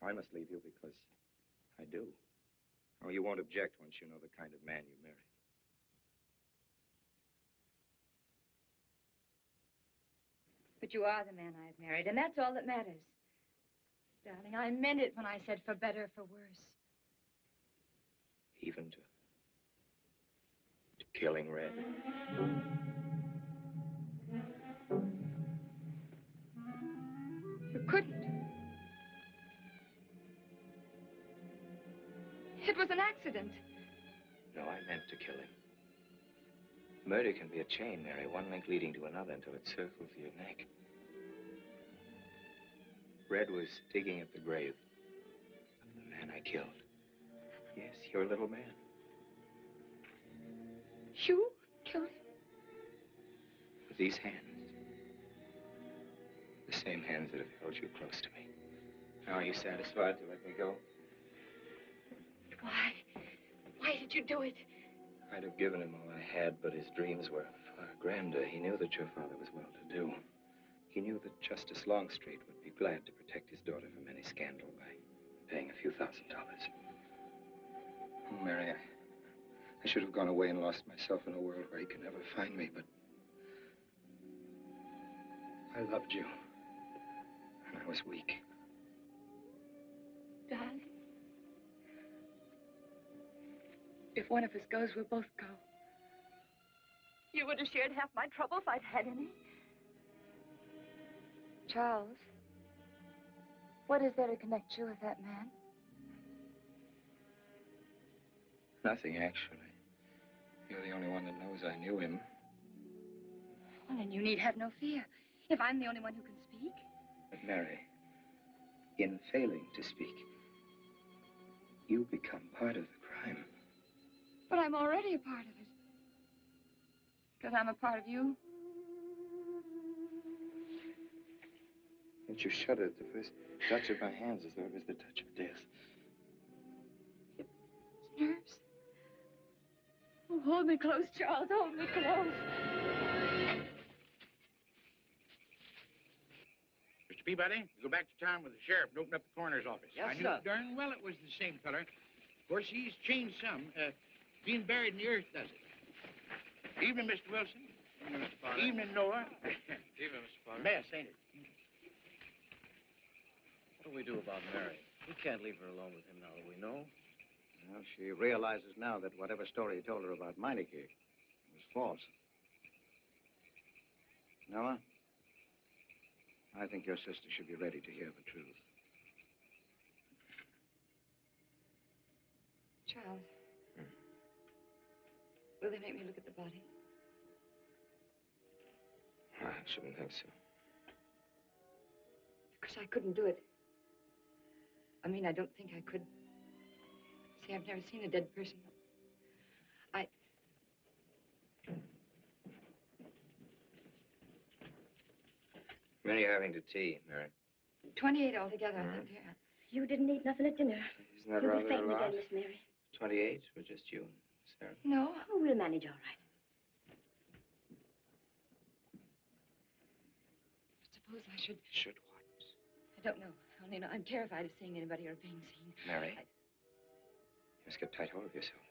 S10: I must leave you because I do. Oh, you won't object once you know the kind of man you married.
S5: But you are the man I've married, and that's all that matters. Darling, I meant it when I said for better or for worse.
S10: Even to killing Red.
S5: You couldn't. It was an accident.
S10: No, I meant to kill him. Murder can be a chain, Mary, one link leading to another until it circles your neck. Red was digging at the grave of the man I killed. Yes, your little man.
S5: You killed him?
S10: With these hands. The same hands that have held you close to me. Now, are you satisfied to let me go?
S5: Why? Why did you do it?
S10: I'd have given him all I had, but his dreams were far grander. He knew that your father was well-to-do. He knew that Justice Longstreet would be glad to protect his daughter from any scandal by paying a few $1,000. Oh, Mary, I should have gone away and lost myself in a world where he could never find me, but I loved you, and I was weak.
S5: Darling, if one of us goes, we'll both go. You would have shared half my trouble if I'd had any. Charles, what is there to connect you with that man?
S10: Nothing, actually. You're the only one that knows I knew him.
S5: Well, then you need have no fear. If I'm the only one who can speak.
S10: But, Mary, in failing to speak, you become part of the crime.
S5: But I'm already a part of it. Because I'm a part of you.
S10: Don't you shudder at the first touch of my hands as though it was the touch of death?
S5: It's nerves. Oh, hold me close, Charles. Hold me close.
S9: Mr. Peabody, you go back to town with the sheriff and open up the coroner's office.
S15: Yes,
S9: I knew
S15: sir.
S9: darn well it was the same feller. Of course, he's changed some. Being buried in the earth does it. Evening, Mr. Wilson.
S14: Evening, Mr. Potter.
S9: Evening, Noah.
S14: Evening, Mr. Potter.
S9: Mess, ain't it?
S14: What do we do about Mary? We can't leave her alone with him now that we know.
S15: Well, she realizes now that whatever story he told her about Meinecke was false.
S8: Noah, I think your sister should be ready to hear the truth.
S5: Charles. Will they make me look at the body?
S10: I shouldn't think so.
S5: Because I couldn't do it. I mean, I don't think I could. See, I've never seen a dead person.
S10: Many are having to tea, Mary.
S5: 28 altogether, I think, dear.
S12: You didn't eat nothing at dinner.
S10: Isn't that
S12: You'll
S10: rather
S12: be fainting
S10: a lot?
S12: again, Miss Mary.
S10: 28 for just you and Sarah.
S5: No.
S12: Oh, we'll manage all right.
S5: Suppose I should...
S10: Should what?
S5: I don't know. Only know I'm terrified of seeing anybody or being seen.
S10: Mary? You must get tight hold of yourself.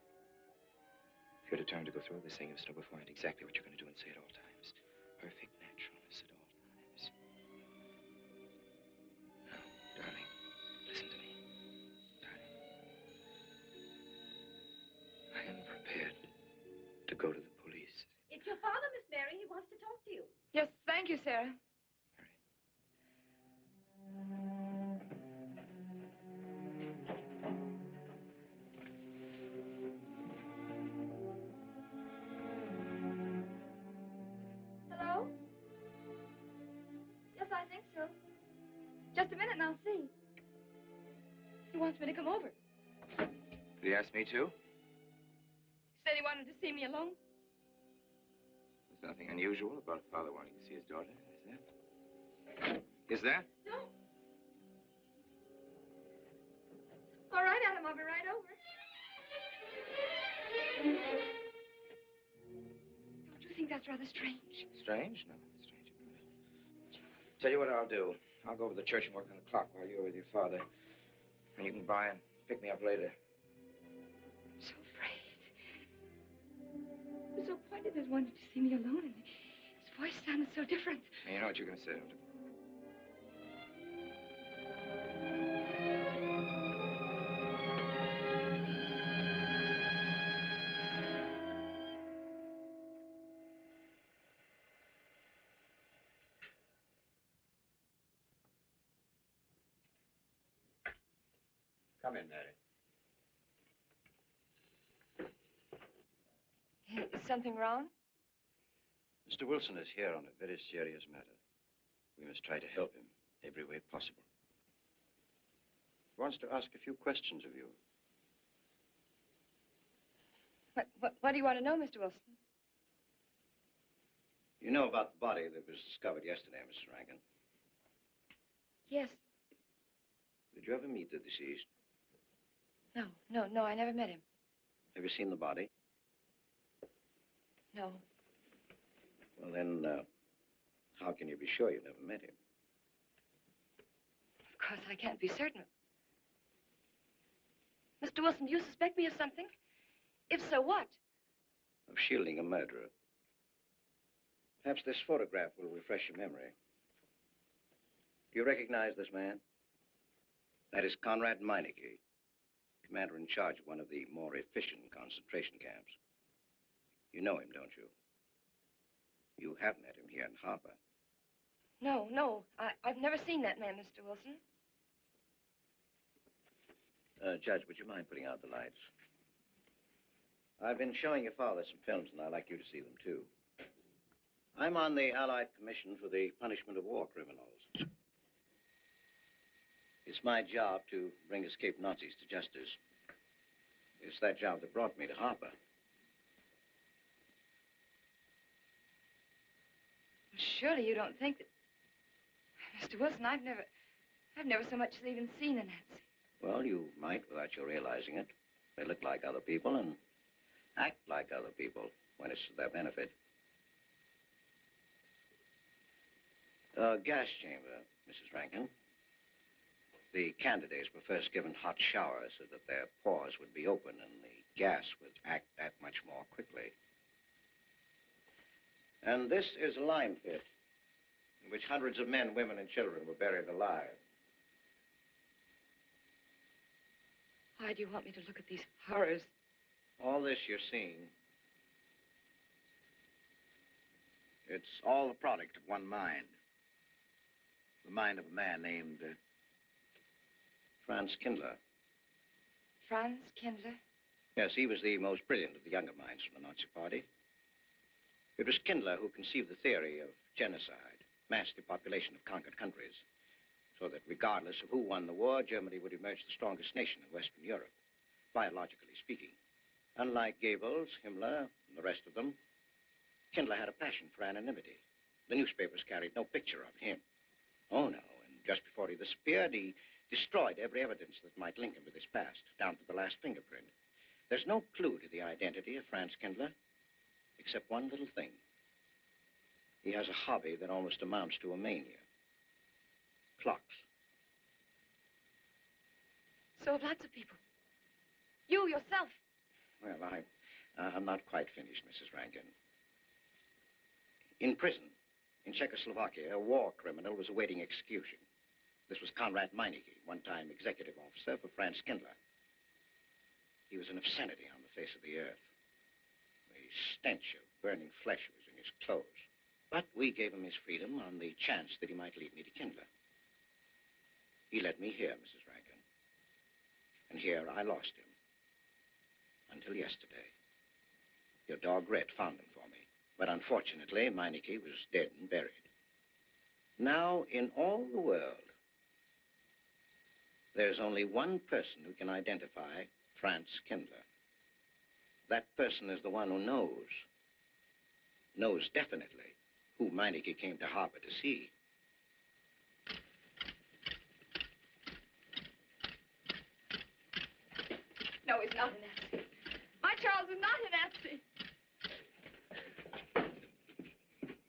S10: If you're determined to go through with this thing, you must know beforehand exactly what you're going to do and say at all times. Perfect naturalness at all times. Now, darling, listen to me. Darling. I am prepared to go to the police.
S12: It's your father, Miss Mary. He wants to talk to you.
S5: Yes, thank you, Sarah.
S16: Hello? Yes, I think so. Just a minute and I'll see.
S5: He wants me to come over.
S10: Did he ask me to?
S5: Said he wanted to see me alone.
S10: There's nothing unusual about a father wanting to see his daughter, is there? Is there?
S16: No. All right, Adam, I'll be right over.
S5: Don't you think that's rather strange?
S10: Strange? No, not strange. Tell you what I'll do. I'll go over to the church and work on the clock while you're with your father. And you can buy and pick me up later.
S5: I'm so afraid. He was so pointed that he wanted to see me alone, and his voice sounded so different.
S10: And you know what you're going to say, don't you?
S15: Come in, Mary.
S5: Is something wrong?
S15: Mr. Wilson is here on a very serious matter. We must try to help him every way possible. He wants to ask a few questions of you.
S5: What do you want to know, Mr. Wilson?
S15: You know about the body that was discovered yesterday, Mrs. Rankin.
S5: Yes.
S15: Did you ever meet the deceased?
S5: No, I never met him.
S15: Have you seen the body?
S5: No.
S15: Well, then, how can you be sure you never met him?
S5: Of course, I can't be certain. Mr. Wilson, do you suspect me of something? If so, what?
S15: Of shielding a murderer. Perhaps this photograph will refresh your memory. Do you recognize this man? That is Conrad Meineke, commander in charge of one of the more efficient concentration camps. You know him, don't you? You have met him here in Harper.
S5: No. I've never seen that man, Mr. Wilson.
S15: Judge, would you mind putting out the lights? I've been showing your father some films, and I'd like you to see them, too. I'm on the Allied Commission for the Punishment of War Criminals. It's my job to bring escaped Nazis to justice. It's that job that brought me to Harper.
S5: Surely you don't think that... Mr. Wilson, I've never so much as even seen a Nazi.
S15: Well, you might without your realizing it. They look like other people and act like other people when it's to their benefit. A gas chamber, Mrs. Rankin. The candidates were first given hot showers so that their pores would be open and the gas would act that much more quickly. And this is a lime pit in which hundreds of men, women, and children were buried alive.
S5: Why do you want me to look at these horrors?
S15: All this you're seeing It's all the product of one mind. The mind of a man named Franz Kindler.
S5: Franz Kindler?
S15: Yes, he was the most brilliant of the younger minds from the Nazi Party. It was Kindler who conceived the theory of genocide, mass depopulation of conquered countries, so that regardless of who won the war, Germany would emerge the strongest nation in Western Europe, biologically speaking. Unlike Goebbels, Himmler, and the rest of them, Kindler had a passion for anonymity. The newspapers carried no picture of him. Oh, no, and just before he disappeared, he destroyed every evidence that might link him with his past, down to the last fingerprint. There's no clue to the identity of Franz Kindler, except one little thing. He has a hobby that almost amounts to a mania. Clocks.
S5: So have lots of people. You yourself.
S15: Well, I'm not quite finished, Mrs. Rankin. In prison, in Czechoslovakia, a war criminal was awaiting execution. This was Conrad Meineke, one-time executive officer for Franz Kindler. He was an obscenity on the face of the earth. The stench of burning flesh was in his clothes. But we gave him his freedom on the chance that he might lead me to Kindler. He led me here, Mrs. Rankin. And here I lost him. Until yesterday. Your dog Red found him for me. But unfortunately, Meineke was dead and buried. Now, in all the world, there's only one person who can identify Franz Kindler. That person is the one who knows definitely who Meineke came to harbor to see.
S5: No, he's not a Nazi. My Charles is not a Nazi.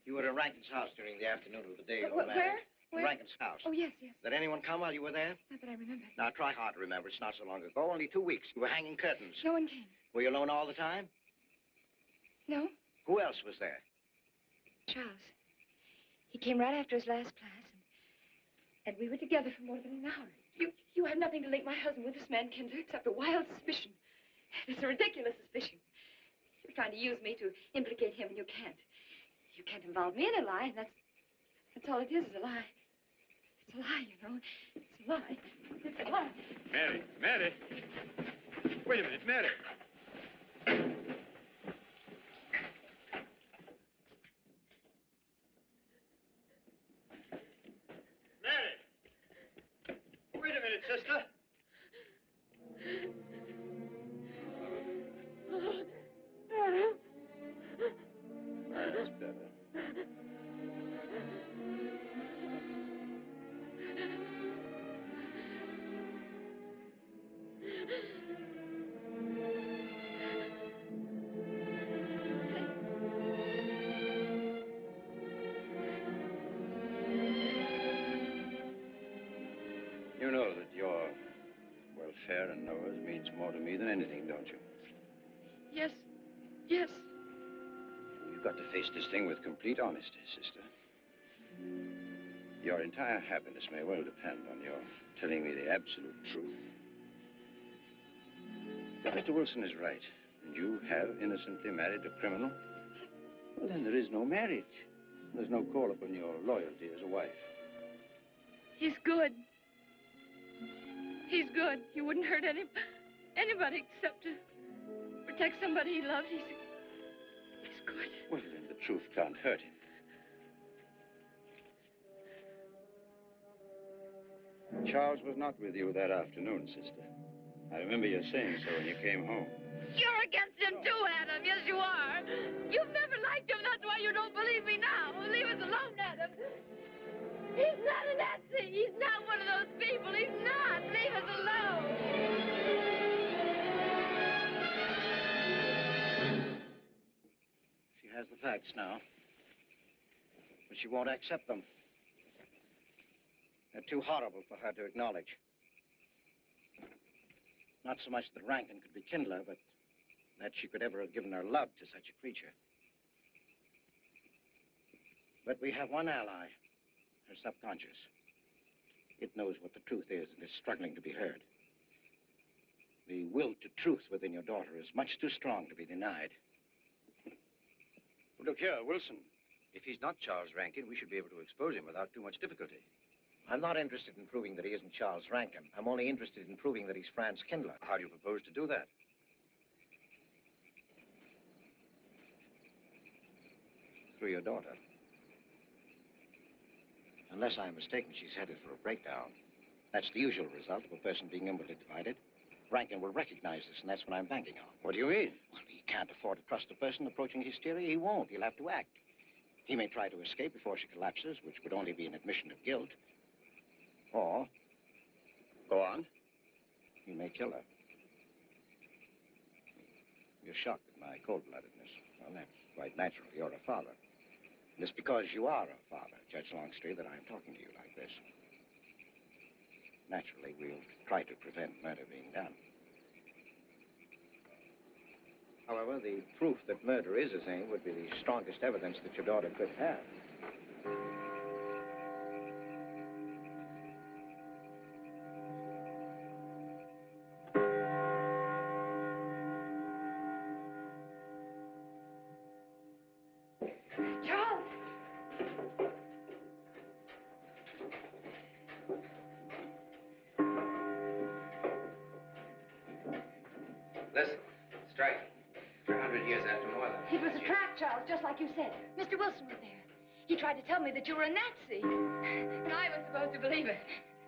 S15: You were at Rankin's house during the afternoon of the day you
S5: Where?
S15: were married.
S5: Where?
S15: Rankin's house.
S5: Oh, yes, yes.
S15: Did anyone come while you were there?
S5: Not that I remember.
S15: Now, try hard to remember. It's not so long ago. Only 2 weeks. You were hanging curtains.
S5: No one came.
S15: Were you alone all the time?
S5: No.
S15: Who else was there?
S5: Charles. He came right after his last class, and we were together for more than an hour. You have nothing to link my husband with this man, Kindler, except a wild suspicion. It's a ridiculous suspicion. You're trying to use me to implicate him, and you can't. You can't involve me in a lie, and that's all it is a lie. It's a lie, you know. It's a lie. It's a lie.
S13: Mary. Wait a minute, Mary.
S9: Wait a minute, sister.
S15: That's better.
S10: You know that your welfare and Noah's means more to me than anything, don't you?
S5: Yes. Yes.
S10: You've got to face this thing with complete honesty, sister. Your entire happiness may well depend on your telling me the absolute truth. If Mr. Wilson is right, and you have innocently married a criminal, well, then there is no marriage. There's no call upon your loyalty as a wife.
S5: He's good. He's good. He wouldn't hurt anybody except to protect somebody he loved. He's good.
S10: Well, then the truth can't hurt him. Charles was not with you that afternoon, sister. I remember you saying so when you came home.
S5: You're against him too, Adam. Yes, you are. You've never liked him. That's why you don't believe me now. Leave us alone, Adam. He's not a Nazi. He's not one of those people. He's not. Leave us alone.
S15: She has the facts now. But she won't accept them. They're too horrible for her to acknowledge. Not so much that Rankin could be Kindler, but that she could ever have given her love to such a creature. But we have one ally, her subconscious. It knows what the truth is and is struggling to be heard. The will to truth within your daughter is much too strong to be denied.
S10: Look here, Wilson. If he's not Charles Rankin, we should be able to expose him without too much difficulty.
S15: I'm not interested in proving that he isn't Charles Rankin. I'm only interested in proving that he's Franz Kindler.
S10: How do you propose to do that?
S15: Through your daughter. Unless I'm mistaken, she's headed for a breakdown. That's the usual result of a person being inwardly divided. Rankin will recognize this, and that's what I'm banking on.
S10: What do you mean?
S15: Well, he can't afford to trust a person approaching hysteria. He won't. He'll have to act. He may try to escape before she collapses, which would only be an admission of guilt. Or...
S10: Go on.
S15: He may kill her. You're shocked at my cold-bloodedness. Well, that's quite natural. You're a father. And it's because you are a father, Judge Longstreet, that I'm talking to you like this. Naturally, we'll try to prevent murder being done. However, the proof that murder is his aim would be the strongest evidence that your daughter could have.
S5: Charles!
S10: Listen, strike. 100 years after more than...
S5: It was a trap, Charles, just like you said. Mr. Wilson was there. He tried to tell me that you were a Nazi. And I was supposed to believe it.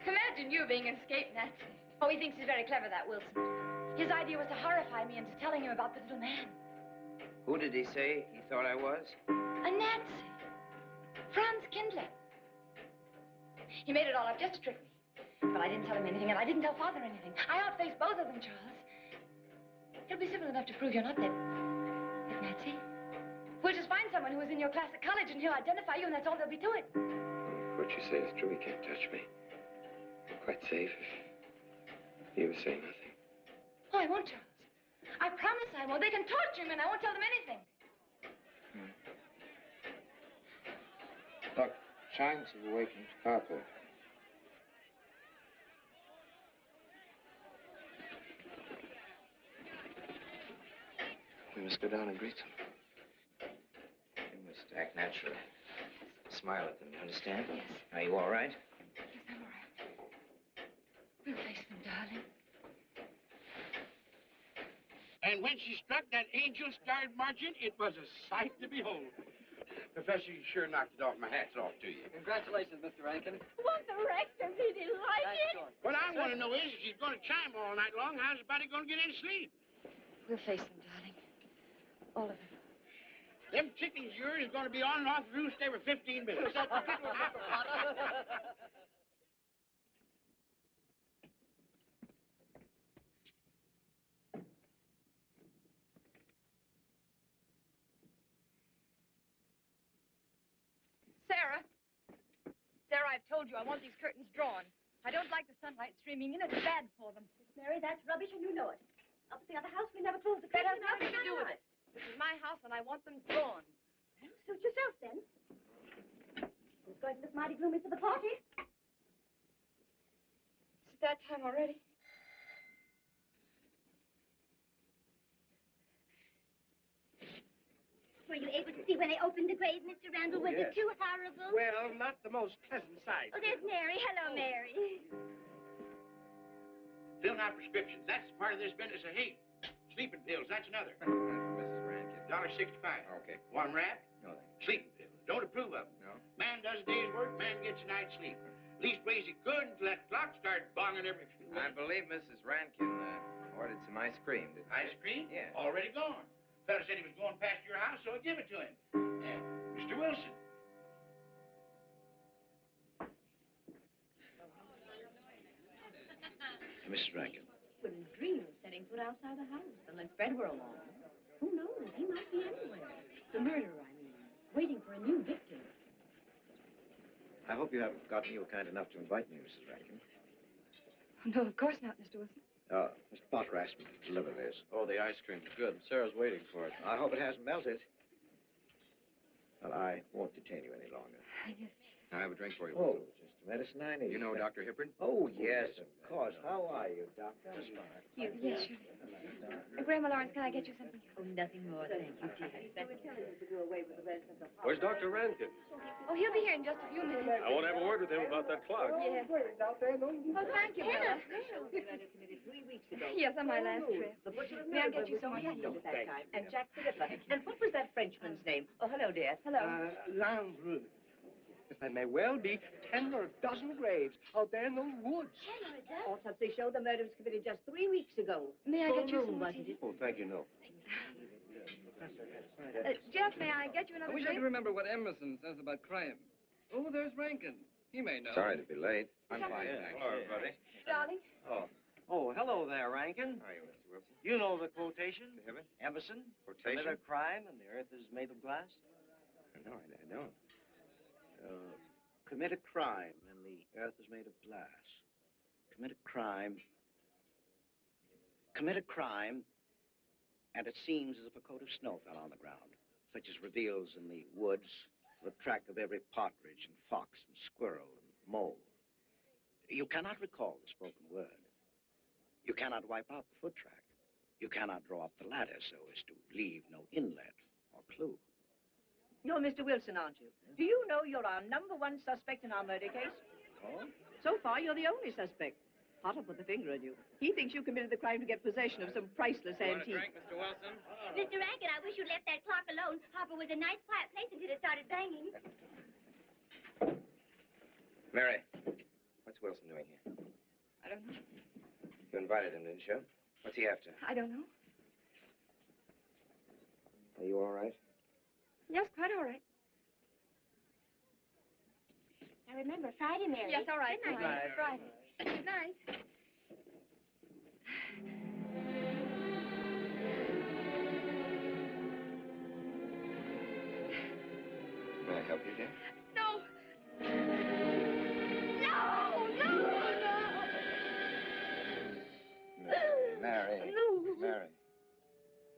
S5: Imagine you being an escaped Nazi. Oh, he thinks he's very clever, that Wilson. His idea was to horrify me into telling him about the little man.
S10: Who did he say he thought I was?
S5: A Nazi. Franz Kindler. He made it all up just to trick me. But I didn't tell him anything, and I didn't tell Father anything. I outfaced both of them, Charles. It'll be simple enough to prove you're not that Nazi. We'll just find someone who was in your class at college, and he'll identify you, and that's all there'll be to it.
S10: What you say is true. He can't touch me. I'm quite safe if you say nothing.
S5: Oh, I won't, Charles. I promise I won't. They can torture him, and I won't tell them anything.
S15: Look, signs of awakened Harper.
S10: We must go down and greet them. You must act naturally. Smile at them, you understand?
S5: Yes.
S10: Are you all right?
S5: Yes, I'm all right. We'll face them, darling.
S9: And when she struck that angel-starred margin, it was a sight to behold. Professor, you sure knocked it off. My hat's off to you.
S2: Congratulations, Mr. Rankin.
S12: What the rector, did he like it?
S9: What I want to know is, if she's going to chime all night long, how's the body going to get any sleep?
S5: We'll face them, darling. All of them.
S9: Them chickens of yours is going to be on and off the roost every 15 minutes.
S5: Sarah, I've told you I want these curtains drawn. I don't like the sunlight streaming in. It's bad for them.
S12: Mary, that's rubbish, and you know it. Up at the other house, we never closed the
S5: That
S12: curtain.
S5: has nothing to do with it. This is my house, and I want them drawn.
S12: Well, suit yourself, then. It's going to look mighty gloomy for the party.
S5: It's that time already.
S12: Were you able to see when they opened the grave, Mr. Randall? Was it too horrible?
S9: Well, not the most pleasant sight.
S12: Oh, there's Mary. Hello, Mary.
S9: Filling out prescriptions. That's part of this business of hate. Sleeping pills, that's another.
S10: Mrs. Rankin.
S9: $1.65.
S10: Okay.
S9: One wrap?
S10: No, thanks.
S9: Sleeping pills. Don't approve of them.
S10: No?
S9: Man does a day's work, man gets a night's sleep. Leastways he could until that clock started bonging every few
S10: I
S9: minutes.
S10: believe Mrs. Rankin ordered some ice cream.
S9: Ice cream?
S10: Yeah.
S9: Already gone. Fella said he was going past your house, so I give it to him. Mr. Wilson.
S15: Mrs. Rankin.
S12: Wouldn't dream of setting foot outside the house unless Fred were along. Who knows? He might be anywhere. The murderer, I mean. Waiting for a new victim.
S15: I hope you haven't forgotten you were kind enough to invite me, Mrs. Rankin.
S5: No, of course not, Mr. Wilson.
S15: Mr. Potter asked me to deliver this.
S14: Oh, the ice cream's good. Sarah's waiting for it.
S15: I hope it hasn't melted. Well, I won't detain you any longer.
S5: Yes.
S8: I have a drink for you.
S15: Oh, just the medicine I need.
S8: You know Dr. Hippard?
S15: Oh, yes, of course. How are you, Doctor?
S5: Yes, sure. Grandma Lawrence, can I get you something?
S12: Oh, nothing more, thank you, dear.
S13: Where's Dr. Rankin?
S5: Oh, he'll be here in just a few minutes.
S13: I want to have a word with him about that clock.
S5: Yes. Oh, thank you, Bella. Yes, on my last trip. May I get you some more tea?
S12: At that time. And Jack the Ripper. And what was that Frenchman's name? Oh, hello, dear.
S5: Hello.
S6: Landru. There may well be 10 or a dozen graves out there in those woods.
S12: Autopsy showed the murder was committed just 3 weeks ago.
S5: May I
S12: Full
S5: get you
S12: moon,
S5: some more
S12: wasn't
S5: tea?
S12: it?
S15: Oh, thank you, no.
S5: Jeff, may I get you another
S17: I wish I
S5: drink?
S17: could remember what Emerson says about crime. Oh, there's Rankin. He may know.
S8: Sorry to be late.
S5: I'm
S8: fine,
S15: Yeah.
S8: thanks.
S15: Hello, everybody.
S5: Darling.
S15: Oh, hello there, Rankin.
S8: How are you, Mr. Wilson?
S15: You know the quotation?
S8: Mr. Hibbert?
S15: Emerson?
S8: Quotation?
S15: Commit a crime and the earth is made of glass?
S8: No, I don't.
S15: Commit a crime and the earth is made of glass. Commit a crime. Commit a crime, and it seems as if a coat of snow fell on the ground, such as reveals in the woods the track of every partridge and fox and squirrel and mole. You cannot recall the spoken word. You cannot wipe out the foot track. You cannot draw up the ladder so as to leave no inlet or clue.
S12: You're Mr. Wilson, aren't you? Do you know you're our #1 suspect in our murder case?
S15: Oh?
S12: So far, you're the only suspect. Potter put the finger on you. He thinks you committed the crime to get possession of some priceless antique.
S17: Mr. Wilson?
S16: Mr. Rankin, I wish you'd left that clock alone. Hopper was a nice, quiet place until it started banging.
S8: Mary, what's Wilson doing here?
S5: I don't know.
S8: You invited him, didn't you? What's he after?
S5: I don't know.
S8: Are you all right?
S5: Yes, quite all right.
S16: Now remember, Friday, Mary.
S5: Yes, all right.
S16: Good night.
S5: Friday. Good night.
S8: May I help you, dear?
S5: No! No!
S8: Mary.
S5: No!
S8: Mary.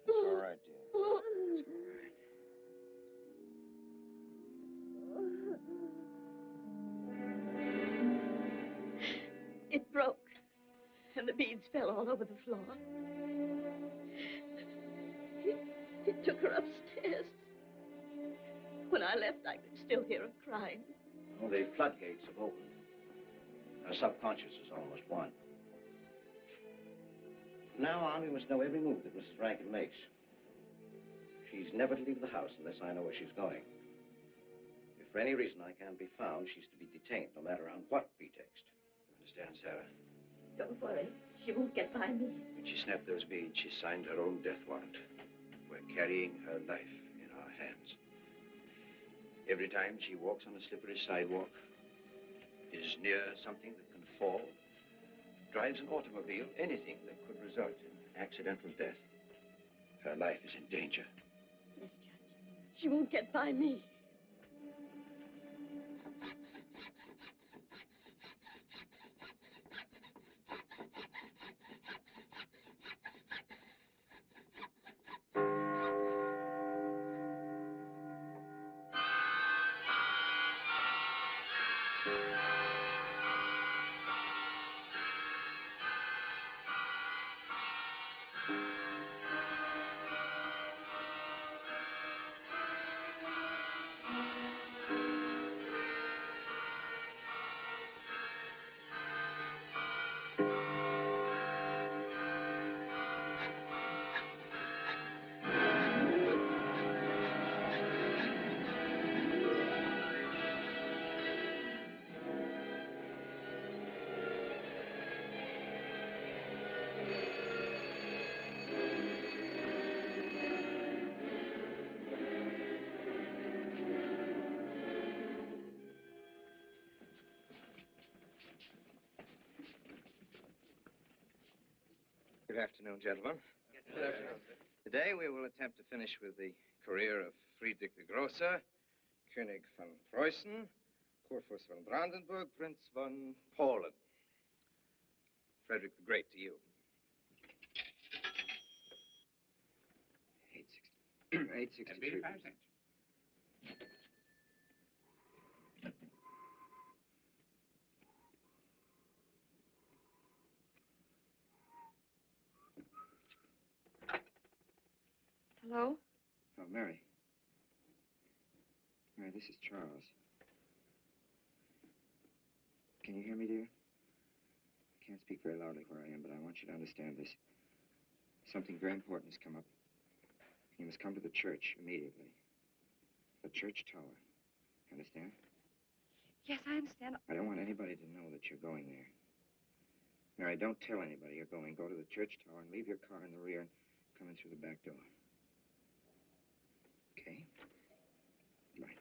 S8: It's all right, dear. It's all right.
S12: It broke, and the beads fell all over the floor. He took her upstairs. When I left, I could still hear her crying.
S15: Well, the floodgates have opened. Our subconscious is almost won. From now on, we must know every move that Mrs. Rankin makes. She's never to leave the house unless I know where she's going. If for any reason I can't be found, she's to be detained, no matter on what pretext. You understand, Sarah?
S12: Don't worry. She won't get by me.
S15: When she snapped those beads, she signed her own death warrant. We're carrying her life in our hands. Every time she walks on a slippery sidewalk, is near something that can fall, drives an automobile, anything that could result in accidental death, her life is in danger.
S12: Yes, Judge. She won't get by me.
S8: Good afternoon, gentlemen. Good afternoon. Today we will attempt to finish with the career of Friedrich the Grosser, König von Preußen, Kurfürst von Brandenburg, Prince von Poland. Frederick the Great to you. 863.
S9: 85 cents.
S5: Hello?
S10: Oh, Mary. Mary, this is Charles. Can you hear me, dear? I can't speak very loudly where I am, but I want you to understand this. Something very important has come up. You must come to the church immediately. The church tower. Understand?
S5: Yes, I understand.
S10: I don't want anybody to know that you're going there. Mary, don't tell anybody you're going. Go to the church tower and leave your car in the rear and come in through the back door. Okay? Right.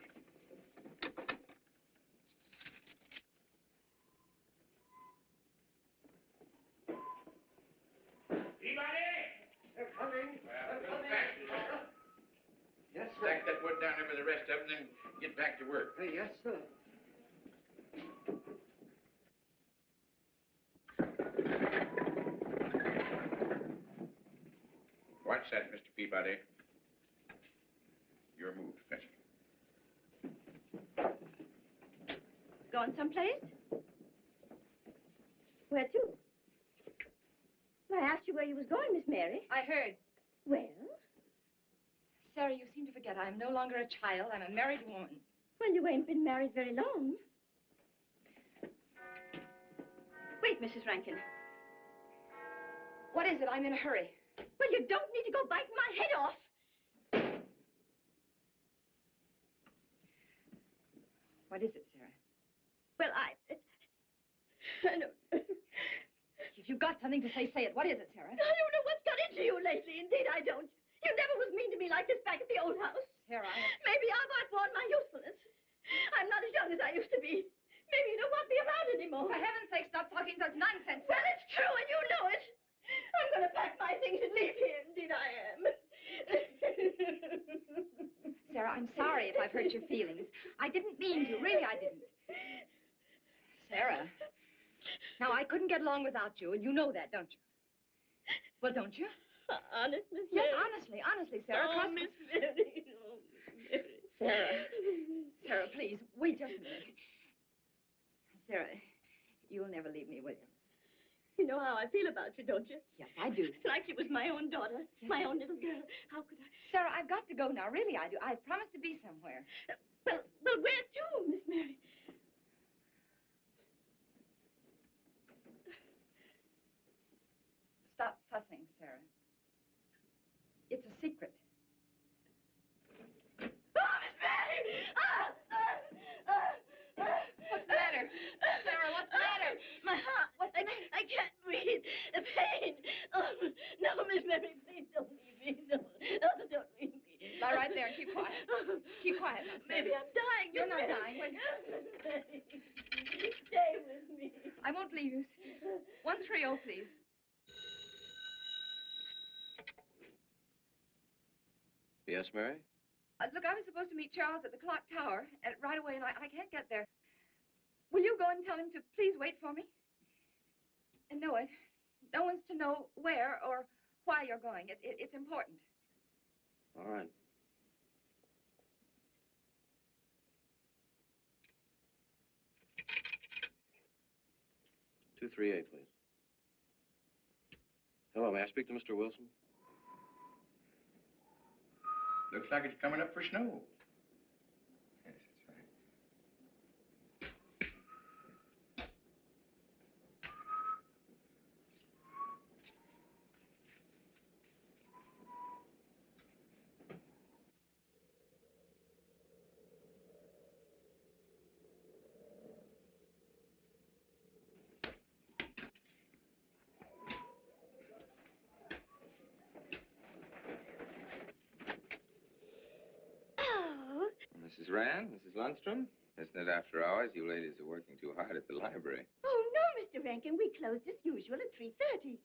S9: They're coming. Yes, sir. Stack that wood down there with the rest of them, then get back to work.
S17: Yes, sir.
S9: Watch that, Mr. Peabody. Your move, Fetch.
S12: Going someplace? Where to? Well, I asked you where you was going, Miss Mary.
S5: I heard.
S12: Well?
S5: Sarah, you seem to forget I'm no longer a child. I'm a married woman.
S12: Well, you ain't been married very long. Wait, Mrs. Rankin.
S5: What is it? I'm in a hurry.
S12: Well, you don't need to go biting my head off.
S5: What is it, Sarah?
S12: Well, I don't...
S5: If you've got something to say, say it. What is it, Sarah?
S12: I don't know what's got into you lately. Indeed, I don't. You never was mean to me like this back at the old house.
S5: Sarah,
S12: Maybe I've outworn my usefulness. I'm not as young as I used to be. Maybe you don't want me around anymore.
S5: For heaven's sake, stop talking such nonsense.
S12: Well, it's true, and you know it. I'm going to pack my things and leave here. Indeed, I am.
S5: Sarah, I'm sorry if I've hurt your feelings. I didn't mean to. Really, I didn't. Sarah. Now, I couldn't get along without you, and you know that, don't you? Well, don't you?
S12: Honest, Miss
S5: Yes,
S12: Mary?
S5: honestly, Sarah.
S12: Oh, Miss Mary. Oh, Miss Mary.
S5: Sarah, please, wait just a minute. Sarah, you'll never leave me, will you?
S12: You know how I feel about you, don't you?
S5: Yes, I do.
S12: It's like you was my own daughter, my own little girl. How could I?
S5: Sarah, I've got to go now. Really, I do. I promised to be somewhere.
S12: Well, where to, Miss Mary?
S5: Stop fussing, Sarah. It's a secret.
S12: Oh, Miss Mary!
S5: What's the matter? Sarah, what's the matter?
S12: My heart. I can't breathe. The pain. Oh, no, Miss Mary, please don't leave me. No, don't leave me.
S5: Lie right there and keep quiet. Keep quiet now, Sarah.
S12: Maybe I'm dying.
S5: You're not dying. Will you?
S12: Stay with me.
S5: I won't leave you. 130, please.
S14: Yes, Mary?
S5: Look, I was supposed to meet Charles at the clock tower right away, and I can't get there. Will you go and tell him to please wait for me? And no one's to know where or why you're going. It's important.
S14: All right. $238, please. Hello, may I speak to Mr. Wilson?
S9: Looks like it's coming up for snow.
S10: Yes, that's right.
S12: Oh.
S8: Mrs. Rand, Mrs. Lundstrom, isn't it after hours? You ladies are working too hard at the library.
S12: Oh, no, Mr. Rankin. We closed as usual at 3:30.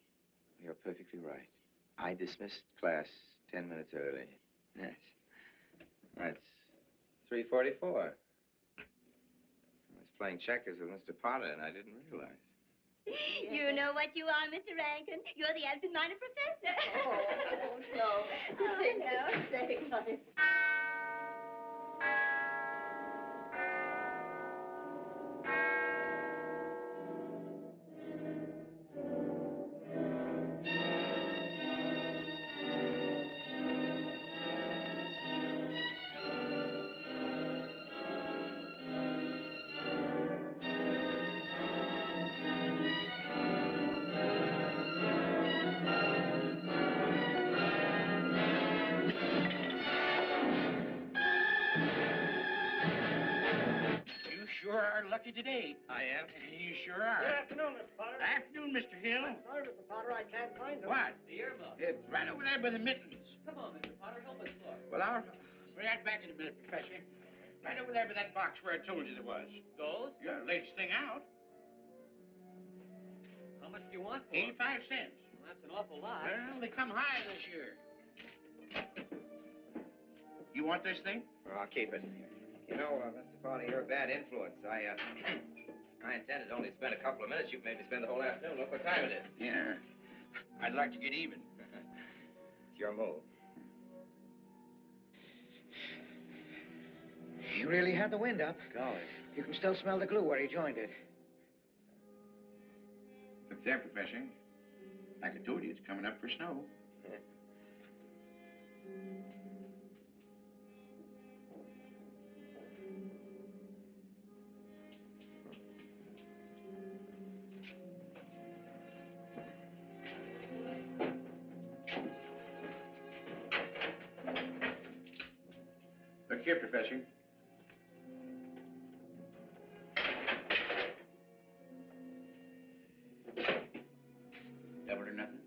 S8: You're perfectly right. I dismissed class 10 minutes early. Yes. That's 3:44. I was playing checkers with Mr. Potter, and I didn't realize.
S16: You know what you are, Mr. Rankin? You're the absent-minded professor.
S12: Oh, no. I know. Say, honey.
S9: sure are lucky today.
S14: I am.
S9: You sure are.
S17: Good afternoon, Mr. Potter.
S9: Afternoon, Mr. Hill.
S17: I'm sorry, Mr. Potter, I can't find them.
S9: What?
S2: The earmuffs.
S9: It's right over there by the mittens.
S2: Come on, Mr. Potter, help us look.
S9: Well, I'll be right back in a minute, Professor. Right over there by that box where I told you there was.
S2: Those?
S9: Yeah, latest thing out.
S2: How much do you want for
S9: 85 cents.
S2: Well, that's an awful lot.
S9: Well, they come high this year. You want this thing?
S8: Well, I'll keep it. You know, Mr. Potter, you're a bad influence. I intended only to spend a couple of minutes. You've made me spend the whole afternoon. Look what time it is.
S9: Yeah. I'd like to get even.
S8: It's your move.
S1: You really had the wind up.
S14: Golly.
S1: You can still smell the glue where he joined it.
S9: Look there, Professor. Like I told you, it's coming up for snow. Look here, Professor. Double or nothing?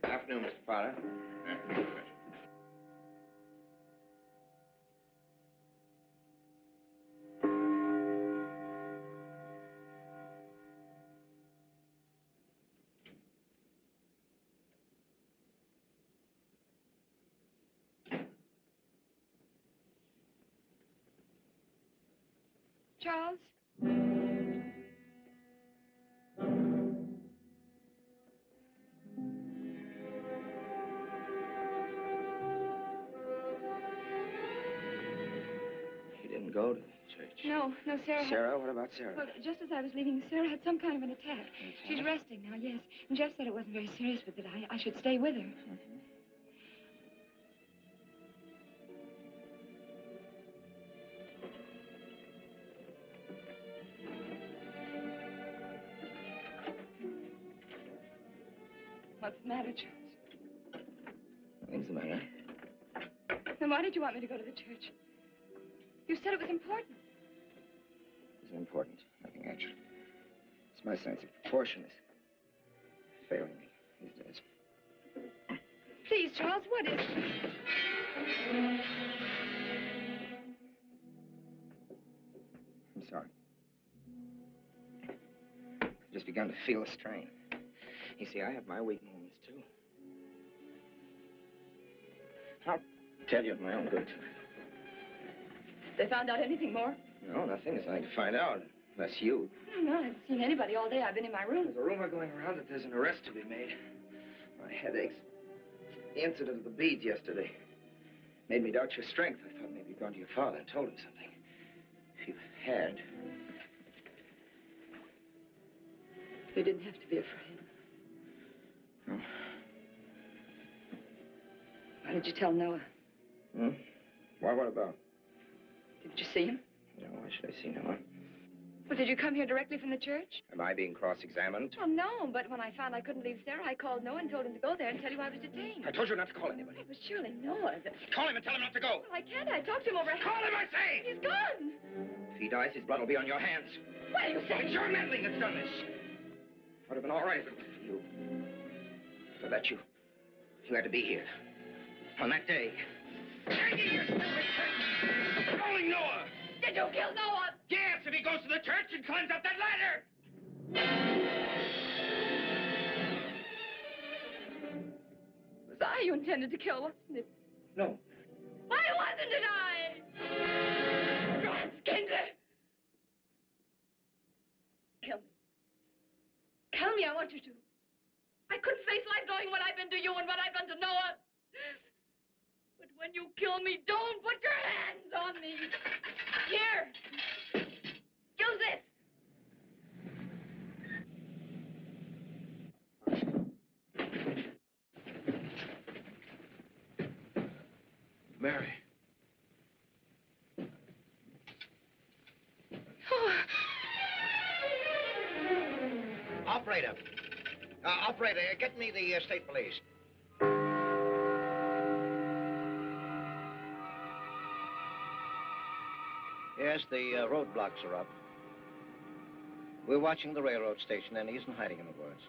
S8: Afternoon, Mr. Potter.
S9: Afternoon, Professor.
S5: Charles?
S8: You didn't go to church.
S5: No, Sarah.
S8: Sarah? What about Sarah?
S5: Well, just as I was leaving, Sarah had some kind of an attack. She's resting now, yes. And Jeff said it wasn't very serious, but that I should stay with her. What's the matter, Charles?
S8: Nothing's the matter.
S5: Then why did you want me to go to the church? You said it was important.
S8: It's important. Nothing, actually. It's my sense of proportion is failing me these days.
S5: Please, Charles, what is it?
S8: I'm sorry. I've just begun to feel a strain. You see, I have my weak moments, too. I'll tell you of my own good time.
S5: They found out anything more?
S8: No, nothing. There's nothing to find out. Unless you.
S5: No, I haven't seen anybody all day. I've been in my room.
S8: There's a rumor going around that there's an arrest to be made. My head aches. The incident of the beads yesterday made me doubt your strength. I thought maybe you'd gone to your father and told him something. If you had...
S5: You didn't have to be afraid.
S8: No.
S5: Why did you tell Noah?
S8: Hmm? Why, what about?
S5: Did you see him?
S8: No, why should I see Noah?
S5: Well, did you come here directly from the church?
S8: Am I being cross-examined?
S5: Well, no, but when I found I couldn't leave Sarah, I called Noah and told him to go there and tell you I was detained.
S8: I told you not to call anybody.
S5: It was surely Noah that...
S8: Call him and tell him not to go.
S5: Well, I can't. I talked to him over...
S8: Call him, I say!
S5: He's gone!
S8: If he dies, his blood will be on your hands.
S5: What are you saying?
S8: It's your meddling that's done this. Would have been all right if it wasn't for you. For that you had to be here. On that day. Taking your stupid church. Calling Noah.
S5: Did you kill Noah?
S8: Yes, if he goes to the church and climbs up that ladder.
S5: It was I you intended to kill, wasn't it?
S8: No.
S5: Why wasn't it I? God, Skindler! Kill me. Kill me, I want you to. I couldn't face life knowing what I've been to you and what I've done to Noah. But when you kill me, don't put your hands on me. Here. Use this.
S8: Mary.
S5: Oh.
S1: Operator. Operator, get me the state police. Yes, the roadblocks are up. We're watching the railroad station, and he isn't hiding in the woods.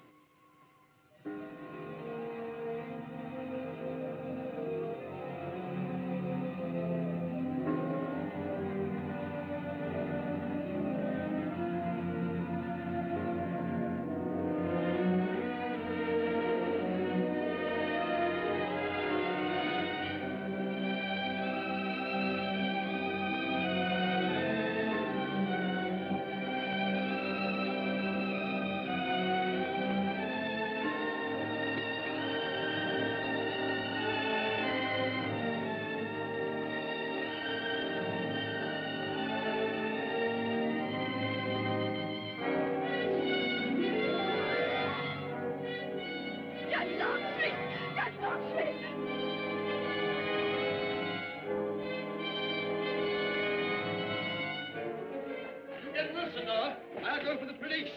S13: Get Wilson, Noir. I'll go for the police.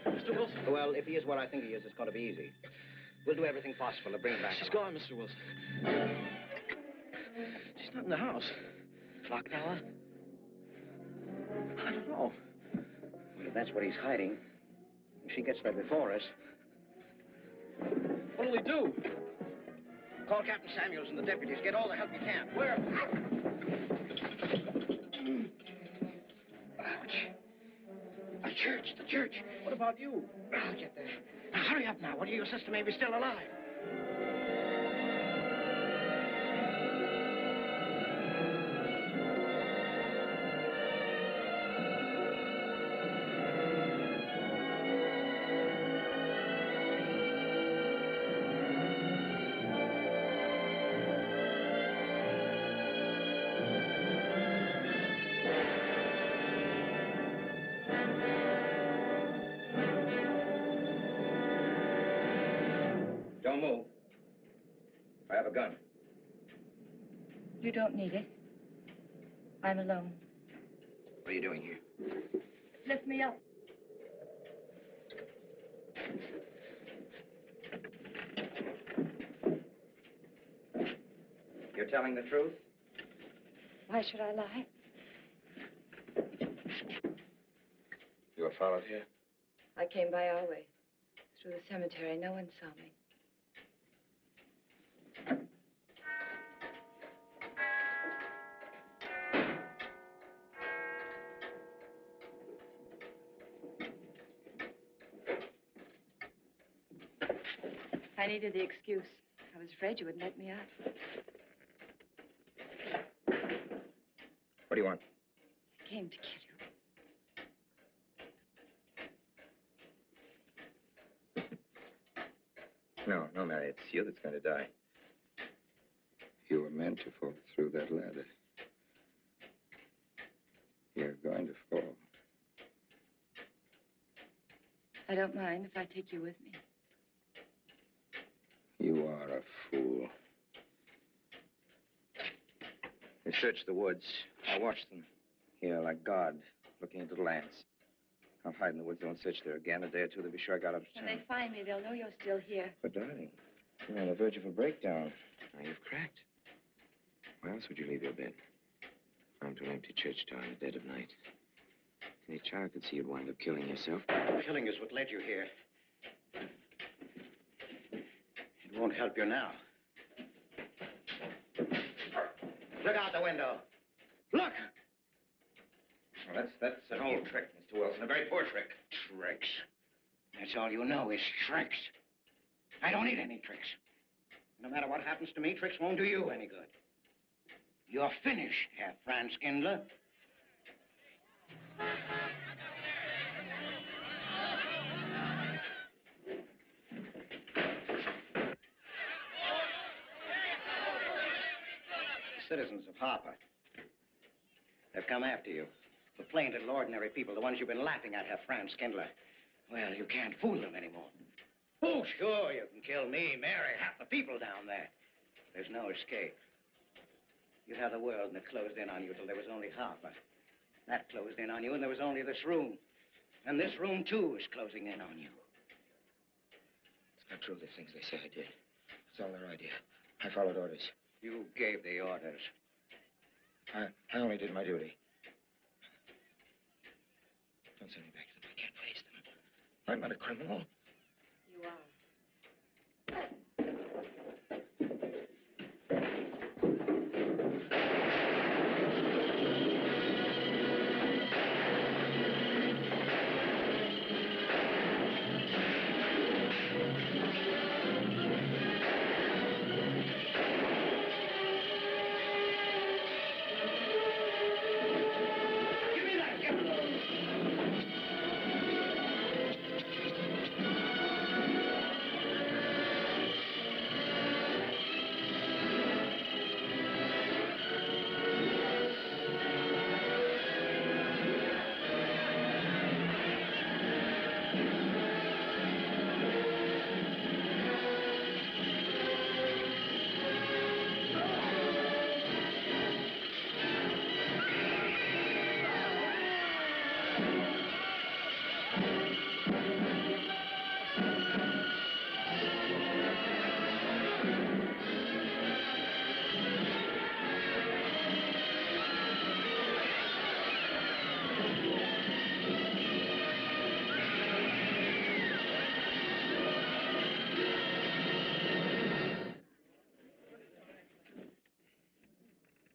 S1: Mr. Wilson? Well, if he is what I think he is, it's going to be easy. We'll do everything possible to bring him back.
S14: She's gone, Mr. Wilson. She's not in the house.
S1: Clock tower?
S14: I don't know.
S1: Well, if that's what he's hiding, if she gets there before us...
S14: What'll we do?
S1: Call Captain Samuels and the deputies. Get all the help you can.
S14: Where?
S1: The church, the church.
S14: What about you?
S1: I'll get there. Now, hurry up now. One of your sister may be still alive.
S8: Don't move. I have a gun.
S5: You don't need it. I'm alone.
S8: What are you doing here?
S5: Lift me up.
S8: You're telling the truth?
S5: Why should I lie?
S8: You were followed here?
S5: I came by our way. Through the cemetery. No one saw me. I needed the excuse. I was afraid you wouldn't let me out.
S8: What do you want?
S5: I came to kill you.
S8: No, Mary, it's you that's going to die. You were meant to fall through that ladder. You're going to fall.
S5: I don't mind if I take you with me.
S8: You are a fool. They searched the woods. I watched them. Here, like God, looking into the lands. I'll hide in the woods. They won't search there again. A day or two, they'll be sure I got up to
S5: When
S8: town.
S5: they find me, they'll know you're still here.
S8: But, darling, you're on the verge of a breakdown. Now, you've cracked. Why else would you leave your bed? Armed to an empty church door in the dead of night. Any child could see you'd wind up killing yourself.
S1: Killing is what led you here. It won't help you now. Look out the window. Look!
S8: Well, that's an old trick, Mr. Wilson. A very poor trick.
S1: Tricks. That's all you know is tricks. I don't need any tricks. No matter what happens to me, tricks won't do you any good. You're finished, Herr Franz Kindler. The citizens of Harper. They've come after you. The plain little ordinary people, the ones you've been laughing at, Herr Franz Kindler.
S15: Well, you can't fool them anymore. Oh, sure, you can kill me, Mary, half the people down there. There's no escape. You had the world and it closed in on you till there was only Harper. That closed in on you and there was only this room. And this room, too, is closing in on you.
S10: It's not true, the things they say I did. It's all their idea. I followed orders.
S15: You gave the orders.
S10: I only did my duty. Don't send me back to them. I can't face them. I'm not a criminal.
S12: You are.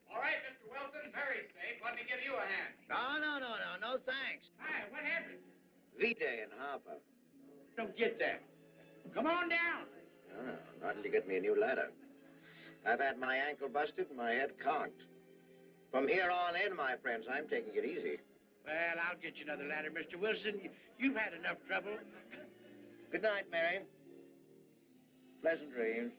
S9: All right, Mr. Wilson, Mary's safe. Let me give you a hand.
S15: No, thanks.
S9: Hi, what happened?
S15: V-Day in Harper.
S9: Don't get that. Come on down.
S15: No, not until you get me a new ladder. I've had my ankle busted and my head conked. From here on in, my friends, I'm taking it easy.
S9: Well, I'll get you another ladder, Mr. Wilson. You've had enough trouble.
S15: Good night, Mary. Pleasant dreams.